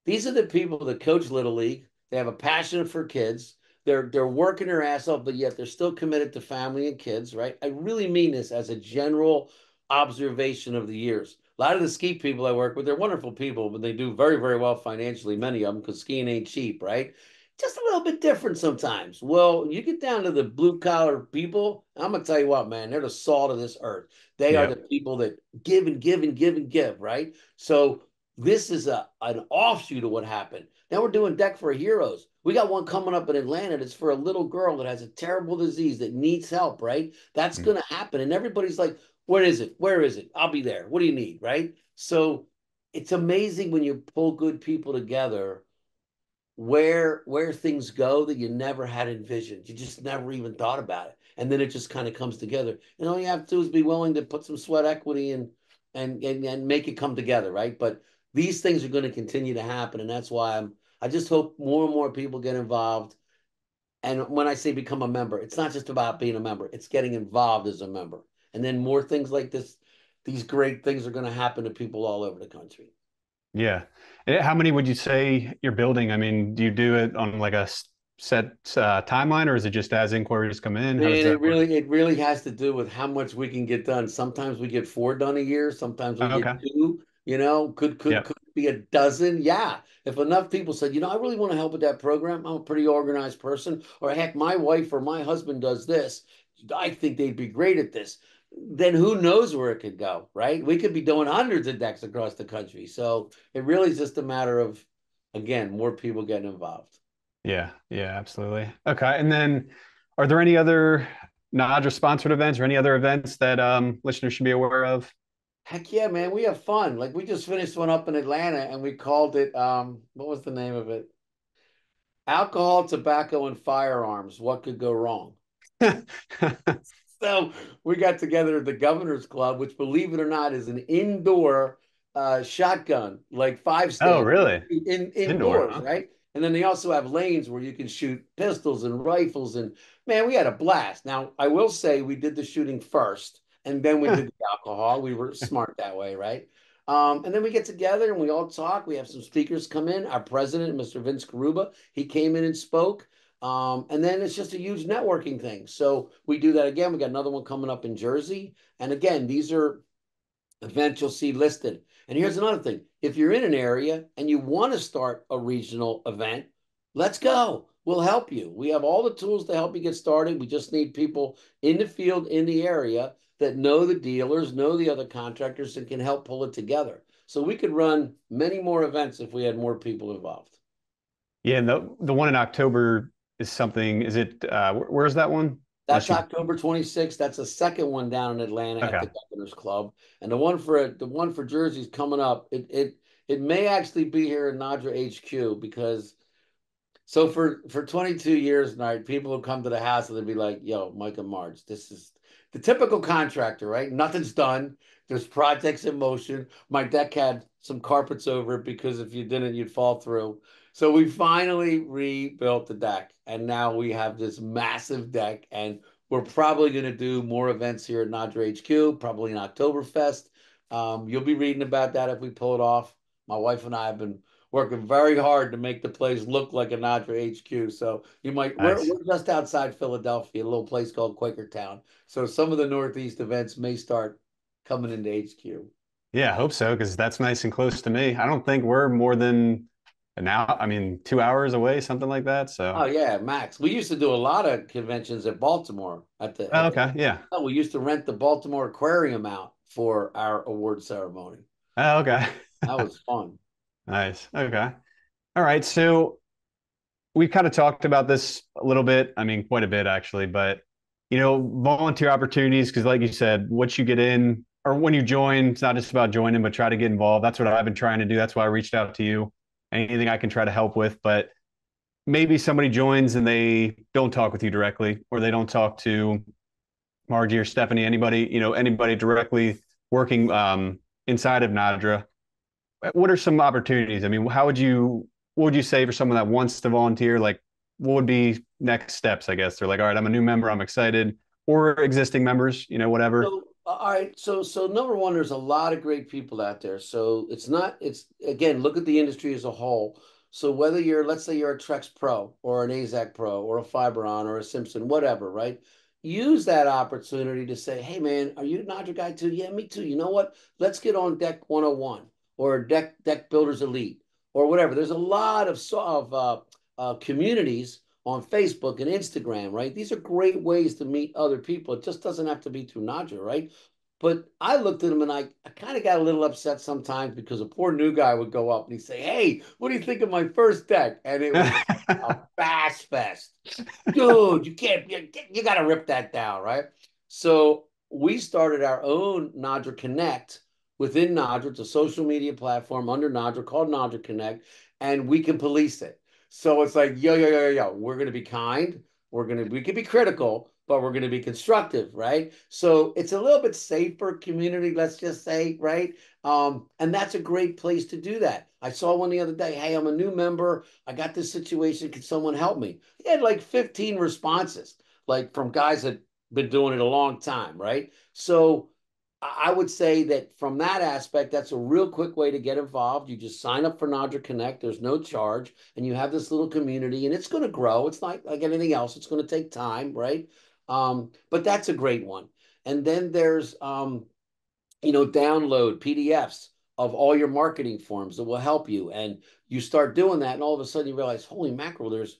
These are the people that coach Little League. They have a passion for kids. They're working their ass off, but yet they're still committed to family and kids, right? I really mean this as a general observation of the years. A lot of the ski people I work with, they're wonderful people, but they do very, very well financially, many of them, because skiing ain't cheap, right? Just a little bit different sometimes. Well, you get down to the blue collar people, I'm gonna tell you what, man, they're the salt of this earth. They are the Yep. people that give and give and give and give, right? So this is an offshoot of what happened. Now we're doing Deck for Heroes. We got one coming up in Atlanta that's for a little girl that has a terrible disease that needs help, right? That's going to happen. And everybody's like, where is it? Where is it? I'll be there. What do you need? Right. So it's amazing when you pull good people together where things go that you never had envisioned. You just never even thought about it. And then it just kind of comes together. And all you have to do is be willing to put some sweat equity and make it come together, right? But these things are going to continue to happen. And that's why I just hope more and more people get involved. And when I say become a member, it's not just about being a member, it's getting involved as a member. And then more things like this, these great things are going to happen to people all over the country. Yeah. How many would you say you're building? I mean, do you do it on like a set timeline or is it just as inquiries come in? How does Man, that work? it really has to do with how much we can get done. Sometimes we get four done a year, sometimes we get Okay. two, could Yep. be a dozen. Yeah. If enough people said, I really want to help with that program. I'm a pretty organized person. Or heck, my wife or my husband does this. I think they'd be great at this. Then who knows where it could go, right? We could be doing hundreds of decks across the country. So it really is just a matter of, again, more people getting involved. Yeah. Yeah, absolutely. Okay. And then are there any other NADRA sponsored events or any other events that listeners should be aware of? Heck yeah, man. We have fun. Like we just finished one up in Atlanta and we called it what was the name of it? Alcohol, tobacco, and firearms. What could go wrong? So we got together at the Governor's Club, which, believe it or not, is an indoor shotgun, like five Oh, stand really? Indoor, indoors, huh? right? And then they also have lanes where you can shoot pistols and rifles. And man, we had a blast. Now, I will say we did the shooting first, and then we did the alcohol. We were smart that way, right? And then we get together and we all talk. We have some speakers come in. Our president, Mr. Vince Caruba, he came in and spoke. And then it's just a huge networking thing. So we do that again. We got another one coming up in Jersey. And again, these are events you'll see listed. And here's another thing. If you're in an area and you want to start a regional event, let's go. We'll help you. We have all the tools to help you get started. We just need people in the field, in the area that know the dealers, know the other contractors, and can help pull it together. So we could run many more events if we had more people involved. Yeah, and the one in October is something, is it where's that one? That's Unless you October 26th. That's the second one down in Atlanta at okay. the Governor's Club. And the one for Jersey is coming up. It may actually be here in NADRA HQ because so for 22 years now, people will come to the house and they'll be like, yo, Mike and Marge, this is the typical contractor, right? Nothing's done. There's projects in motion. My deck had some carpets over it because if you didn't, you'd fall through. So we finally rebuilt the deck. And now we have this massive deck. And we're probably going to do more events here at NADRA HQ, probably in Oktoberfest. You'll be reading about that if we pull it off. My wife and I have been working very hard to make the place look like a NADRA HQ. So you might Nice. we're just outside Philadelphia, a little place called Quakertown. So some of the Northeast events may start coming into HQ. Yeah, I hope so because that's nice and close to me. I don't think we're more than And now, I mean, 2 hours away, something like that. Oh So, yeah, Max. We used to do a lot of conventions at Baltimore oh, okay, yeah. oh, we used to rent the Baltimore Aquarium out for our award ceremony. Oh, okay. That was fun. Nice. Okay. All right. So we kind of talked about this a little bit. I mean, quite a bit actually, but volunteer opportunities, because like you said, once you get in or when you join, it's not just about joining, but try to get involved. That's what I've been trying to do. That's why I reached out to you. Anything I can try to help with, but maybe somebody joins and they don't talk with you directly, or they don't talk to Margie or Stephanie, anybody directly working inside of NADRA. What are some opportunities? I mean, what would you say for someone that wants to volunteer? Like, what would be next steps? I guess they're like, all right, I'm a new member, I'm excited, or existing members, whatever. So, all right. So number one, there's a lot of great people out there. So it's again, look at the industry as a whole. So whether let's say you're a Trex Pro or an AZAC Pro or a Fiberon or a Simpson, whatever, right? Use that opportunity to say, hey man, are you a Nodra guy too? Yeah, me too. You know what? Let's get on deck 101 or deck builders elite or whatever. There's a lot of communities on Facebook and Instagram, right? These are great ways to meet other people. It just doesn't have to be through Nadja, right? But I looked at him and I kind of got a little upset sometimes because a poor new guy would go up and he'd say, hey, what do you think of my first deck? And it was a bash fest. Dude, you got to rip that down, right? So we started our own Nadra Connect within Nadra. It's a social media platform under Nadra called Nadra Connect, and we can police it. So it's like, yo, we're going to be kind. We can be critical, but we're going to be constructive, right? So it's a little bit safer community, let's just say, right? And that's a great place to do that. I saw one the other day. Hey, I'm a new member. I got this situation. Can someone help me? He had like 15 responses, like from guys that been doing it a long time, right? So I would say that from that aspect, that's a real quick way to get involved. You just sign up for Nadra Connect. There's no charge, and you have this little community, and it's going to grow. It's not like anything else. It's going to take time, right? But that's a great one. And then there's download PDFs of all your marketing forms that will help you. And you start doing that, and all of a sudden you realize, holy mackerel, there's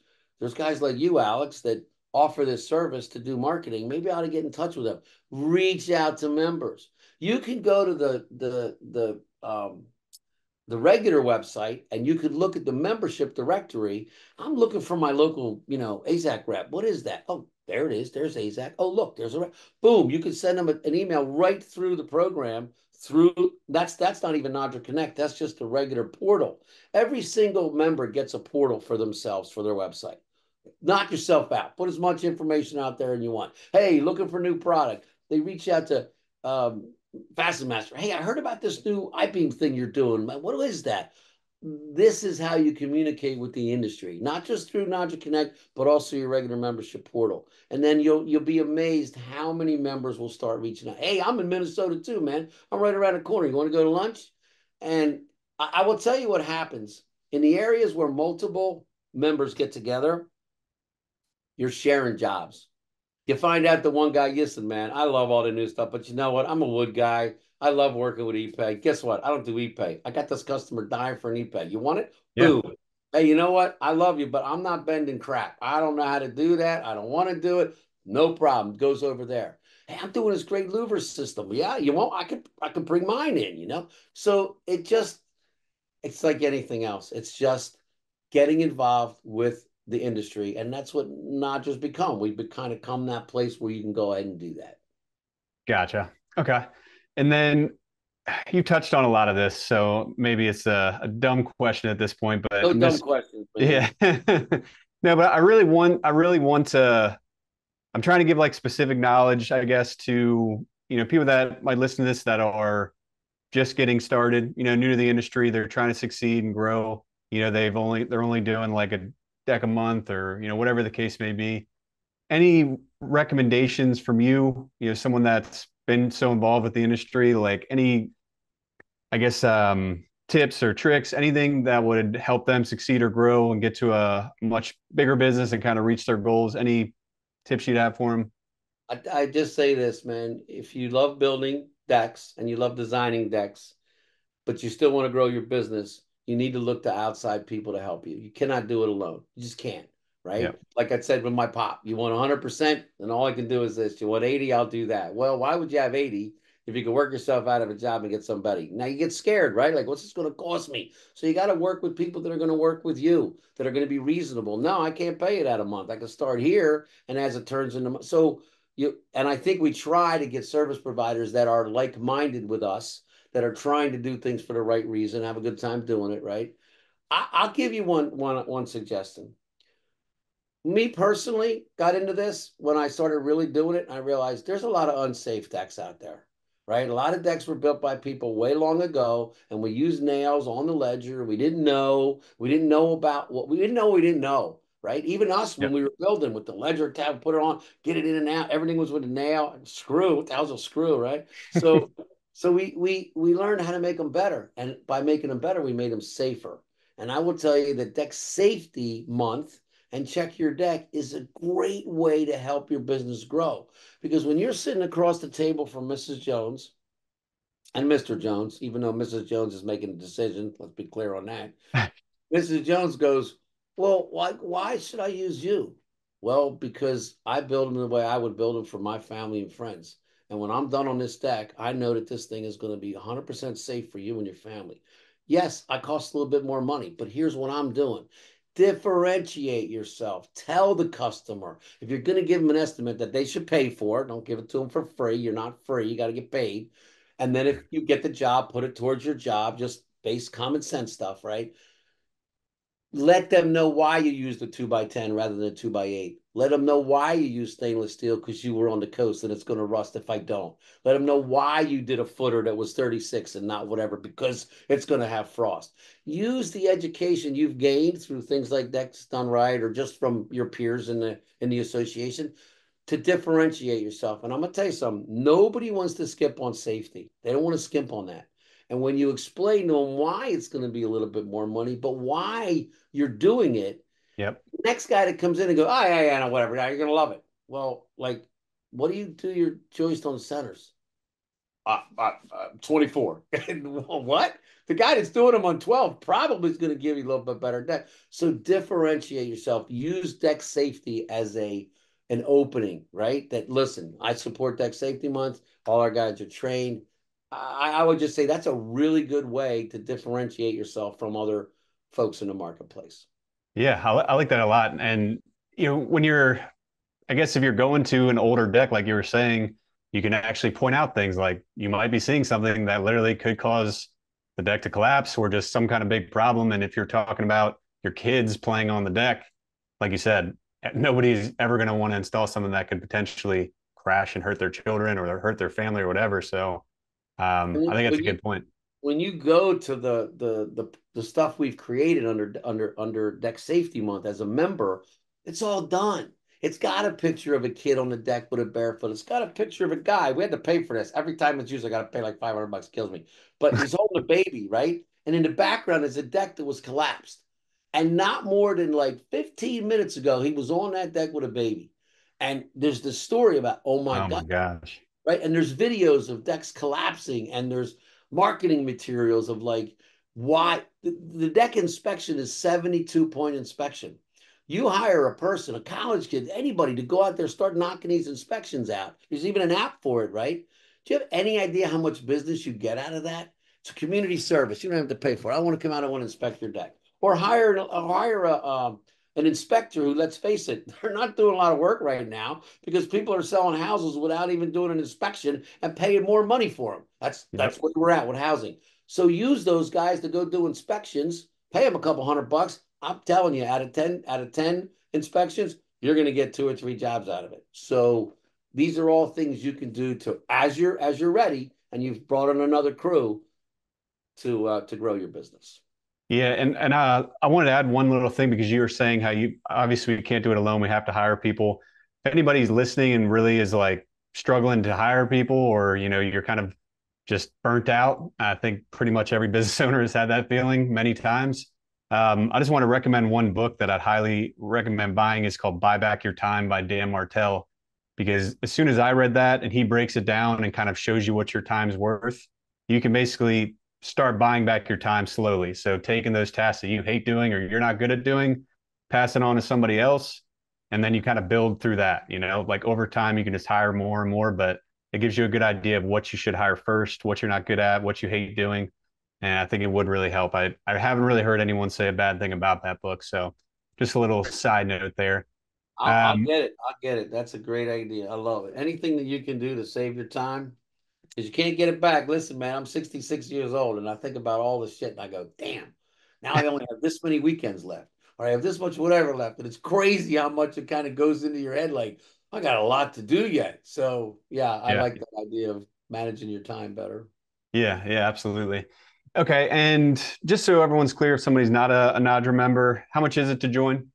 guys like you, Alex, that offer this service to do marketing. Maybe I ought to get in touch with them. Reach out to members. You can go to the regular website and you could look at the membership directory. I'm looking for my local, AZAC rep. What is that? Oh, there it is. There's AZAC. Oh, look, there's a rep. Boom. You could send them an email right through the program through that's not even Nadra Connect. That's just a regular portal. Every single member gets a portal for themselves for their website. Knock yourself out. Put as much information out there as you want. Hey, looking for new product. They reach out to Fasten Master. Hey, I heard about this new I-beam thing you're doing. What is that? This is how you communicate with the industry, not just through Nadra Connect, but also your regular membership portal. And then you'll be amazed how many members will start reaching out. Hey, I'm in Minnesota too, man. I'm right around the corner. You want to go to lunch? And I will tell you what happens in the areas where multiple members get together. You're sharing jobs. You find out the one guy, listen, man, I love all the new stuff, but you know what? I'm a wood guy. I love working with ePay. Guess what? I don't do ePay. I got this customer dying for an ePay. You want it? Yeah. Boom. Hey, you know what? I love you, but I'm not bending crap. I don't know how to do that. I don't want to do it. No problem. Goes over there. Hey, I'm doing this great louver system. Yeah, you won't. I could bring mine in. So it's like anything else. It's just getting involved with the industry, and that's what Nadra's become. We've kind of come that place where you can go ahead and do that. Gotcha. Okay. And then you touched on a lot of this, so maybe it's a dumb question at this point, but No dumb questions, man. yeah. No, but I really want to, I'm trying to give like specific knowledge, I guess, to, people that might listen to this that are just getting started, new to the industry, they're trying to succeed and grow. They're only doing like a deck a month or, whatever the case may be. Any recommendations from you, someone that's been so involved with the industry, like any, I guess, tips or tricks, anything that would help them succeed or grow and get to a much bigger business and kind of reach their goals? Any tips you'd have for them? I just say this, man. If you love building decks and you love designing decks, but you still want to grow your business, you need to look to outside people to help you. You cannot do it alone. You just can't, right? Yep. Like I said with my pop, you want 100%, and all I can do is this. You want 80, I'll do that. Well, why would you have 80 if you can work yourself out of a job and get somebody? Now you get scared, right? Like, what's this going to cost me? So you got to work with people that are going to work with you, that are going to be reasonable. No, I can't pay you that a month. I can start here, and as it turns into so and I think we try to get service providers that are like-minded with us, that are trying to do things for the right reason, have a good time doing it, right? I'll give you one suggestion. Me personally got into this when I started really doing it. And I realized there's a lot of unsafe decks out there, right? A lot of decks were built by people way long ago, and we used nails on the ledger. We didn't know. We didn't know about what we didn't know. We didn't know, right? Even us when Yep. we were building with the ledger tab, put it on, get it in and out. Everything was with a nail, screw. What the hell's a screw, right? So we learned how to make them better, and by making them better, we made them safer. And I will tell you that Deck Safety Month and check your deck is a great way to help your business grow. Because when you're sitting across the table from Mrs. Jones and Mr. Jones, even though Mrs. Jones is making a decision, let's be clear on that, Mrs. Jones goes, well, why should I use you? Well, because I build them the way I would build them for my family and friends. And when I'm done on this deck, I know that this thing is going to be 100% safe for you and your family. Yes, I cost a little bit more money, but here's what I'm doing. Differentiate yourself. Tell the customer if you're going to give them an estimate that they should pay for it. Don't give it to them for free. You're not free. You got to get paid. And then if you get the job, put it towards your job. Just base common sense stuff, right? Let them know why you used the 2x10 rather than a 2x8. Let them know why you use stainless steel because you were on the coast and it's going to rust if I don't. Let them know why you did a footer that was 36 and not whatever because it's going to have frost. Use the education you've gained through things like Decks Done Right or just from your peers in the association to differentiate yourself. And I'm going to tell you something. Nobody wants to skip on safety. They don't want to skimp on that. And when you explain to them why it's going to be a little bit more money, but why you're doing it, Yep. the next guy that comes in and goes, oh, yeah, yeah, no, whatever. Now you're going to love it. Well, like, what do you do your joist on centers? 24. What? The guy that's doing them on 12 probably is going to give you a little bit better deck. So differentiate yourself. Use deck safety as an opening, right? That listen, I support Deck Safety Month. All our guys are trained. I would just say that's a really good way to differentiate yourself from other folks in the marketplace. Yeah, I like that a lot. And when you're, I guess if you're going to an older deck, like you were saying, you can actually point out things like you might be seeing something that literally could cause the deck to collapse or just some kind of big problem. And if you're talking about your kids playing on the deck, like you said, nobody's ever going to want to install something that could potentially crash and hurt their children or hurt their family or whatever. So I think that's a When you good point. when you go to the stuff we've created under Deck Safety Month as a member, it's all done. It's got a picture of a kid on the deck with a barefoot. It's got a picture of a guy. We had to pay for this. Every time it's used, I got to pay like $500. Kills me. But he's holding a baby, right? And in the background is a deck that was collapsed. And not more than like 15 minutes ago, he was on that deck with a baby. And there's this story about, oh my Oh God, my gosh. right? And there's videos of decks collapsing, and there's marketing materials of like why the deck inspection is 72-point inspection. You hire a person, a college kid, anybody to go out there, start knocking these inspections out. There's even an app for it, right? Do you have any idea how much business you get out of that? It's a community service. You don't have to pay for it. I want to come out, I want to inspect your deck. Or hire an inspector who, let's face it, they're not doing a lot of work right now because people are selling houses without even doing an inspection and paying more money for them. That's Yep. where we're at with housing. So use those guys to go do inspections, pay them a couple $100. I'm telling you, out of ten inspections, you're going to get 2 or 3 jobs out of it. So these are all things you can do to as you're ready and you've brought in another crew to grow your business. Yeah, and I wanted to add one little thing because you were saying how you obviously we can't do it alone. We have to hire people. If anybody's listening and really is like struggling to hire people, or you're kind of just burnt out, I think pretty much every business owner has had that feeling many times. I just want to recommend one book that I'd highly recommend buying. It's called "Buy Back Your Time" by Dan Martell. Because as soon as I read that and he breaks it down and kind of shows you what your time's worth, you can basically start buying back your time slowly. So taking those tasks that you hate doing or you're not good at doing, pass it on to somebody else, and then you kind of build through that. Like over time, you can just hire more and more, but it gives you a good idea of what you should hire first, what you're not good at, what you hate doing. And I think it would really help. I haven't really heard anyone say a bad thing about that book. So just a little side note there. I'll Um, get it. I'll get it. That's a great idea. I love it. Anything that you can do to save your time, because you can't get it back. Listen, man, I'm 66 years old and I think about all this shit and I go, damn, now I only have this many weekends left, or I have this much whatever left. And it's crazy how much it kind of goes into your head. Like, I got a lot to do yet. So, yeah, I yeah, like the idea of managing your time better. yeah, absolutely. Okay. And just so everyone's clear, if somebody's not a NADRA member, how much is it to join?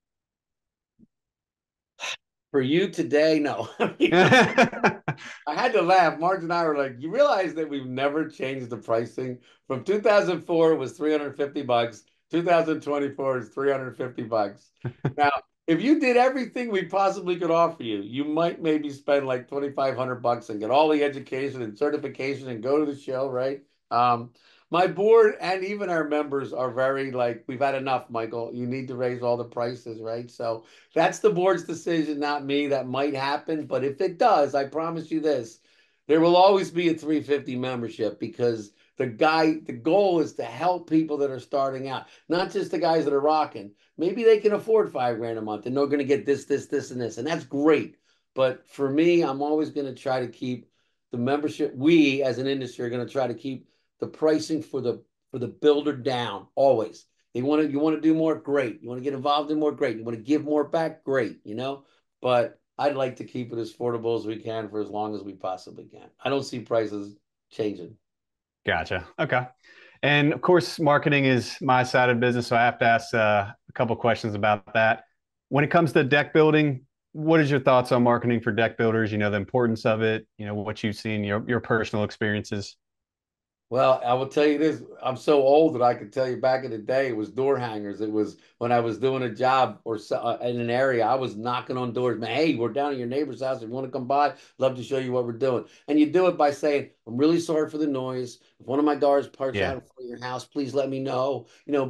For you today, no. I had to laugh. Marge and I were like, you realize that we've never changed the pricing? From 2004, it was 350 bucks. 2024 is 350 bucks. Now, if you did everything we possibly could offer you, you might maybe spend like 2,500 bucks and get all the education and certification and go to the show, right? My board and even our members are very like, we've had enough, Michael. You need to raise all the prices, right? So that's the board's decision, not me. That might happen, but if it does, I promise you this, there will always be a 350 membership because the goal is to help people that are starting out, not just the guys that are rocking. Maybe they can afford 5 grand a month and they're going to get this, and this, and that's great. But for me, I'm always going to try to keep the membership. We as an industry are going to try to keep the pricing for the builder down always. You want to do more, great. You want to get involved in more, great. You want to give more back, great, But I'd like to keep it as affordable as we can for as long as we possibly can. I don't see prices changing. Gotcha. Okay. And of course, marketing is my side of business, so I have to ask a couple questions about that. When it comes to deck building, what is your thoughts on marketing for deck builders? The importance of it. What you've seen, your personal experiences. Well, I will tell you this. I'm so old that I could tell you back in the day, it was door hangers. It was when I was doing a job or so, in an area, I was knocking on doors. Man, hey, we're down at your neighbor's house. If you want to come by, love to show you what we're doing. And you do it by saying, I'm really sorry for the noise. If one of my guards parks out Yeah. in front of your house, please let me know.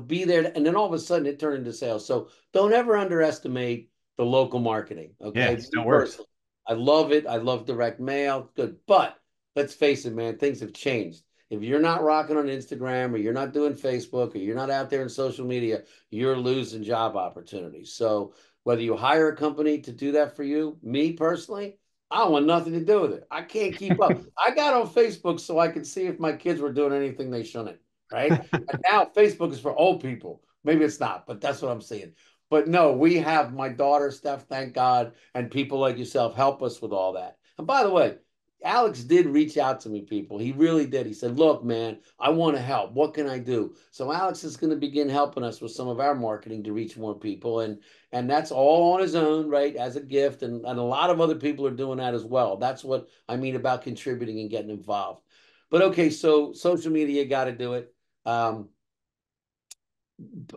Be there. And then all of a sudden it turned into sales. So don't ever underestimate the local marketing. Yeah. Okay. It Me still works. personally, I love it. I love direct mail. Good. But let's face it, man, things have changed. If you're not rocking on Instagram or you're not doing Facebook or you're not out there in social media, you're losing job opportunities. So whether you hire a company to do that for you, me personally, I don't want nothing to do with it. I can't keep up. I got on Facebook so I could see if my kids were doing anything they shouldn't, right? And now Facebook is for old people. Maybe it's not, but that's what I'm saying. But no, we have my daughter, Steph, thank God, and people like yourself help us with all that. And by the way, Alex did reach out to me, people. He really did. He said, look, man, I want to help. What can I do? So Alex is going to begin helping us with some of our marketing to reach more people. And that's all on his own, right? As a gift. And a lot of other people are doing that as well. That's what I mean about contributing and getting involved. But okay, so social media got to do it. Um,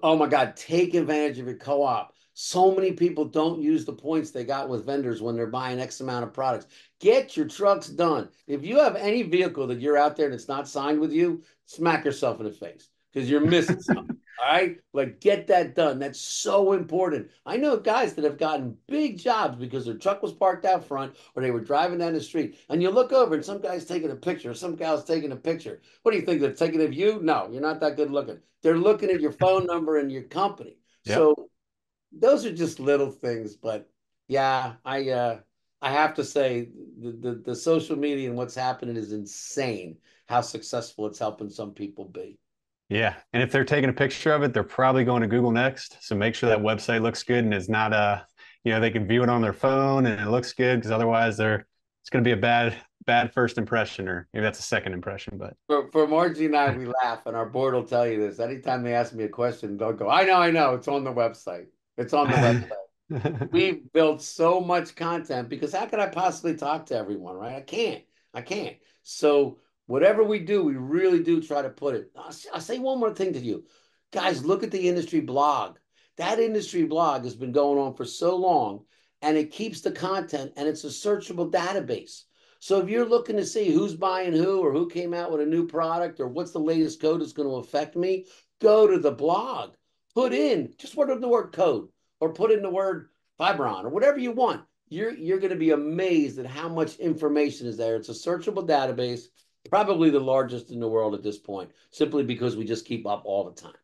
oh my God, take advantage of your co-op. So many people don't use the points they got with vendors when they're buying X amount of products. Get your trucks done. If you have any vehicle that you're out there and it's not signed with you, smack yourself in the face because you're missing something. All right. Like get that done. That's so important. I know guys that have gotten big jobs because their truck was parked out front or they were driving down the street. And you look over and some guy's taking a picture, or some gal's taking a picture. What do you think? They're taking of you? No, you're not that good looking. They're looking at your phone number and your company. Yep. So those are just little things, but yeah, I have to say the social media and what's happening is insane how successful it's helping some people be. Yeah. And if they're taking a picture of it, they're probably going to Google next. So make sure that website looks good and is not they can view it on their phone and it looks good because otherwise it's going to be a bad first impression, or maybe that's a second impression, but For Margie and I, we laugh, and our board will tell you this. Anytime they ask me a question, they'll go, I know, it's on the website. It's on the website. We've built so much content because how could I possibly talk to everyone, right? I can't. I can't. So whatever we do, we really do try to put it. I'll say one more thing to you. Guys, look at the industry blog. That industry blog has been going on for so long and it keeps the content and it's a searchable database. So if you're looking to see who's buying who or who came out with a new product or what's the latest code that's going to affect me, go to the blog. Put in, just put in the word code or put in the word Fibron or whatever you want. You're going to be amazed at how much information is there. It's a searchable database, probably the largest in the world at this point, simply because we just keep up all the time.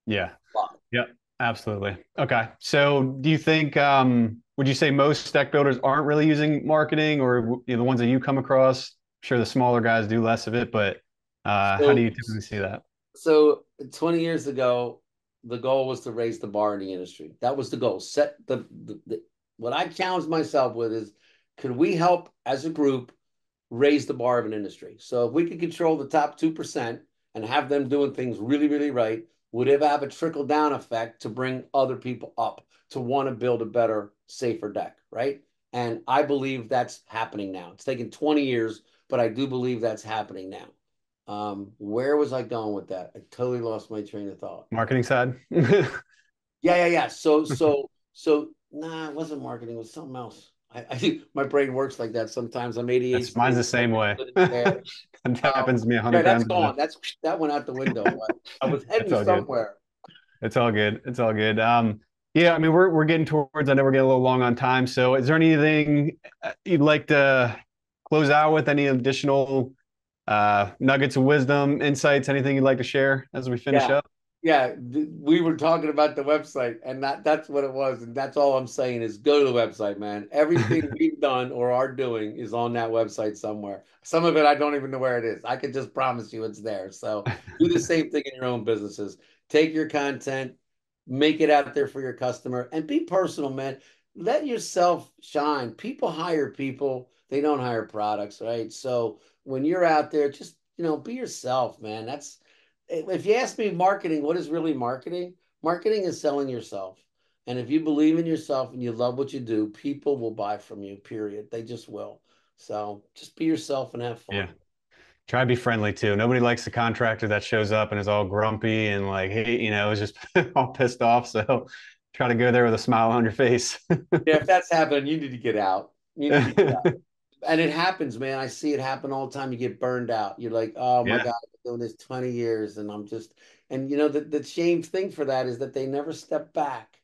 Yeah. Wow. Yep. Absolutely. Okay. So do you think, would you say most deck builders aren't really using marketing, or the ones that you come across? I'm sure the smaller guys do less of it, but how do So you typically see that? So 20 years ago, the goal was to raise the bar in the industry. That was the goal. Set what I challenged myself with is, could we help as a group raise the bar of an industry? So if we could control the top 2% and have them doing things really, really right, would it have a trickle down effect to bring other people up to want to build a better, safer deck, right? And I believe that's happening now. It's taken 20 years, but I do believe that's happening now. Where was I going with that? I totally lost my train of thought. Marketing side? Yeah. Nah, it wasn't marketing, it was something else. I think my brain works like that sometimes. I'm That's mine's ADHD. the same way. There. That happens to me a Yeah, hundred that's times a day. gone. That went out the window. I was It's heading all good. somewhere. It's all good. It's all good. Yeah, I mean, we're getting towards. I know we're getting a little long on time. So, is there anything you'd like to close out with? Any additional nuggets of wisdom, insights, anything you'd like to share as we finish Yeah. up? Yeah, we were talking about the website, and that's what it was. And that's all I'm saying is go to the website, man. Everything we've done or are doing is on that website somewhere. Some of it I don't even know where it is. I can just promise you it's there. So do the same thing in your own businesses. Take your content, make it out there for your customer, and be personal, man. Let yourself shine. People hire people, they don't hire products, right? So when you're out there, just be yourself, man. That's if you ask me marketing, what is really marketing? Marketing is selling yourself. And if you believe in yourself and you love what you do, people will buy from you, period. They just will. So just be yourself and have Yeah. fun. Try to be friendly too. Nobody likes the contractor that shows up and is all grumpy and like, hey, is just all pissed off. So try to go there with a smile on your face. Yeah, if that's happening, you need to get out. You need to get out. And it happens, man. I see it happen all the time. You get burned out. You're like, oh my Yeah. God, I've been doing this 20 years and and the shame thing for that is that they never step back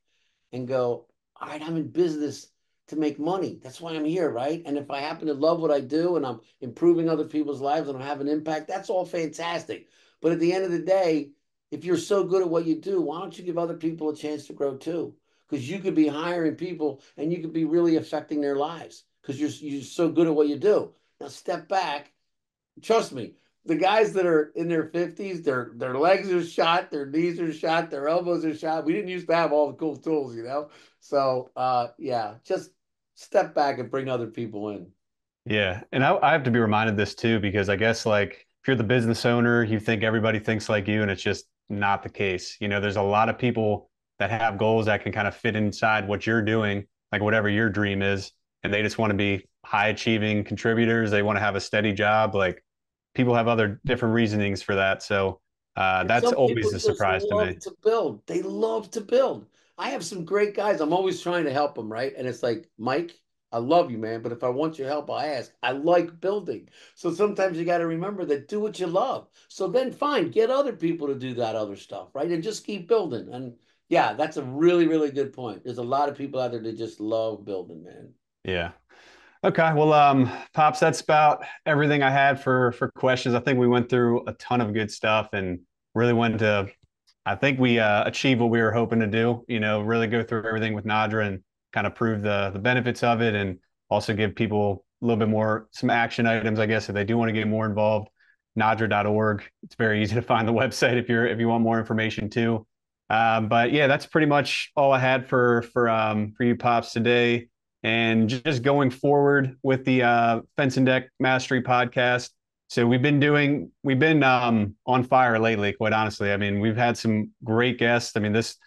and go, all right, I'm in business to make money. That's why I'm here, right? And if I happen to love what I do and I'm improving other people's lives and I'm having impact, that's all fantastic. But at the end of the day, if you're so good at what you do, why don't you give other people a chance to grow too? Because you could be hiring people and you could be really affecting their lives because you're so good at what you do. Now step back. Trust me, the guys that are in their 50s, their legs are shot, their knees are shot, their elbows are shot. We didn't used to have all the cool tools, you know? So yeah, just step back and bring other people in. Yeah. And I have to be reminded this too, because I guess like if you're the business owner, you think everybody thinks like you, and it's just not the case. There's a lot of people that have goals that can kind of fit inside what you're doing, like whatever your dream is, and they just want to be high achieving contributors. They want to have a steady job. Like people have other different reasonings for that. So And that's some always people a just surprise to love me. to build. They love to build. I have some great guys. I'm always trying to help them, right? And it's like, Mike, I love you, man, but if I want your help, I'll ask. I like building. So sometimes you got to remember that do what you love. So then fine, get other people to do that other stuff, right? And just keep building. And yeah, that's a really, really good point. There's a lot of people out there that just love building, man. Yeah. Okay. Well, Pops, that's about everything I had for questions. I think we went through a ton of good stuff and really went to. I think we achieved what we were hoping to do. Really go through everything with NADRA and kind of prove the benefits of it, and also give people a little bit more some action items, I guess, if they do want to get more involved. NADRA.org. It's very easy to find the website if you want more information too. But yeah, that's pretty much all I had for you, Pops, today. And just going forward with the Fence and Deck Mastery podcast. So we've been on fire lately, quite honestly. I mean, we've had some great guests. I mean, this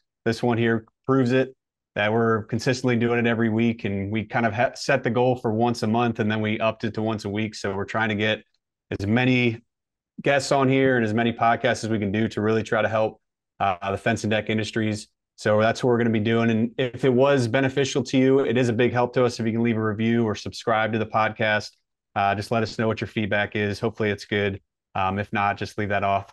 one here proves it that we're consistently doing it every week, and we kind of set the goal for once a month, and then we upped it to once a week. So we're trying to get as many guests on here and as many podcasts as we can do to really try to help the fence and deck industries. So that's what we're going to be doing. And if it was beneficial to you, it is a big help to us if you can leave a review or subscribe to the podcast. Just let us know what your feedback is. Hopefully it's good. If not, just leave that off.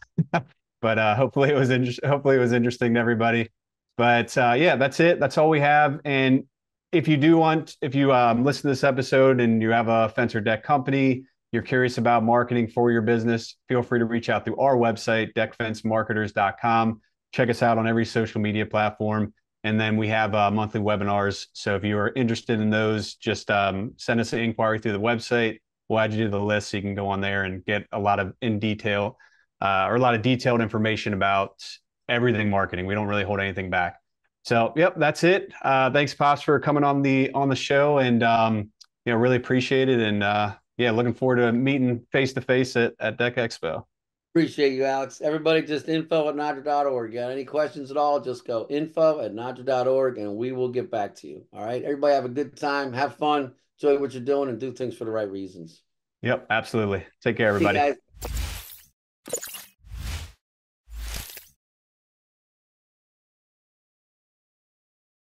But hopefully it was interesting to everybody. But yeah, that's it. That's all we have. And if you listen to this episode and you have a fence or deck company, you're curious about marketing for your business, feel free to reach out through our website, deckfencemarketers.com. Check us out on every social media platform. And then we have monthly webinars. So if you are interested in those, just send us an inquiry through the website. We'll add you to the list so you can go on there and get a lot of a lot of detailed information about everything marketing. We don't really hold anything back. So, yep, that's it. Thanks, Pops, for coming on the show, and really appreciate it. And yeah, looking forward to meeting face to face at Deck Expo. Appreciate you, Alex. Everybody, just info@nadra.org. Got any questions at all? Just go info@nadra.org and we will get back to you. All right. Everybody have a good time. Have fun. Enjoy what you're doing and do things for the right reasons. Yep, absolutely. Take care, See you everybody. guys.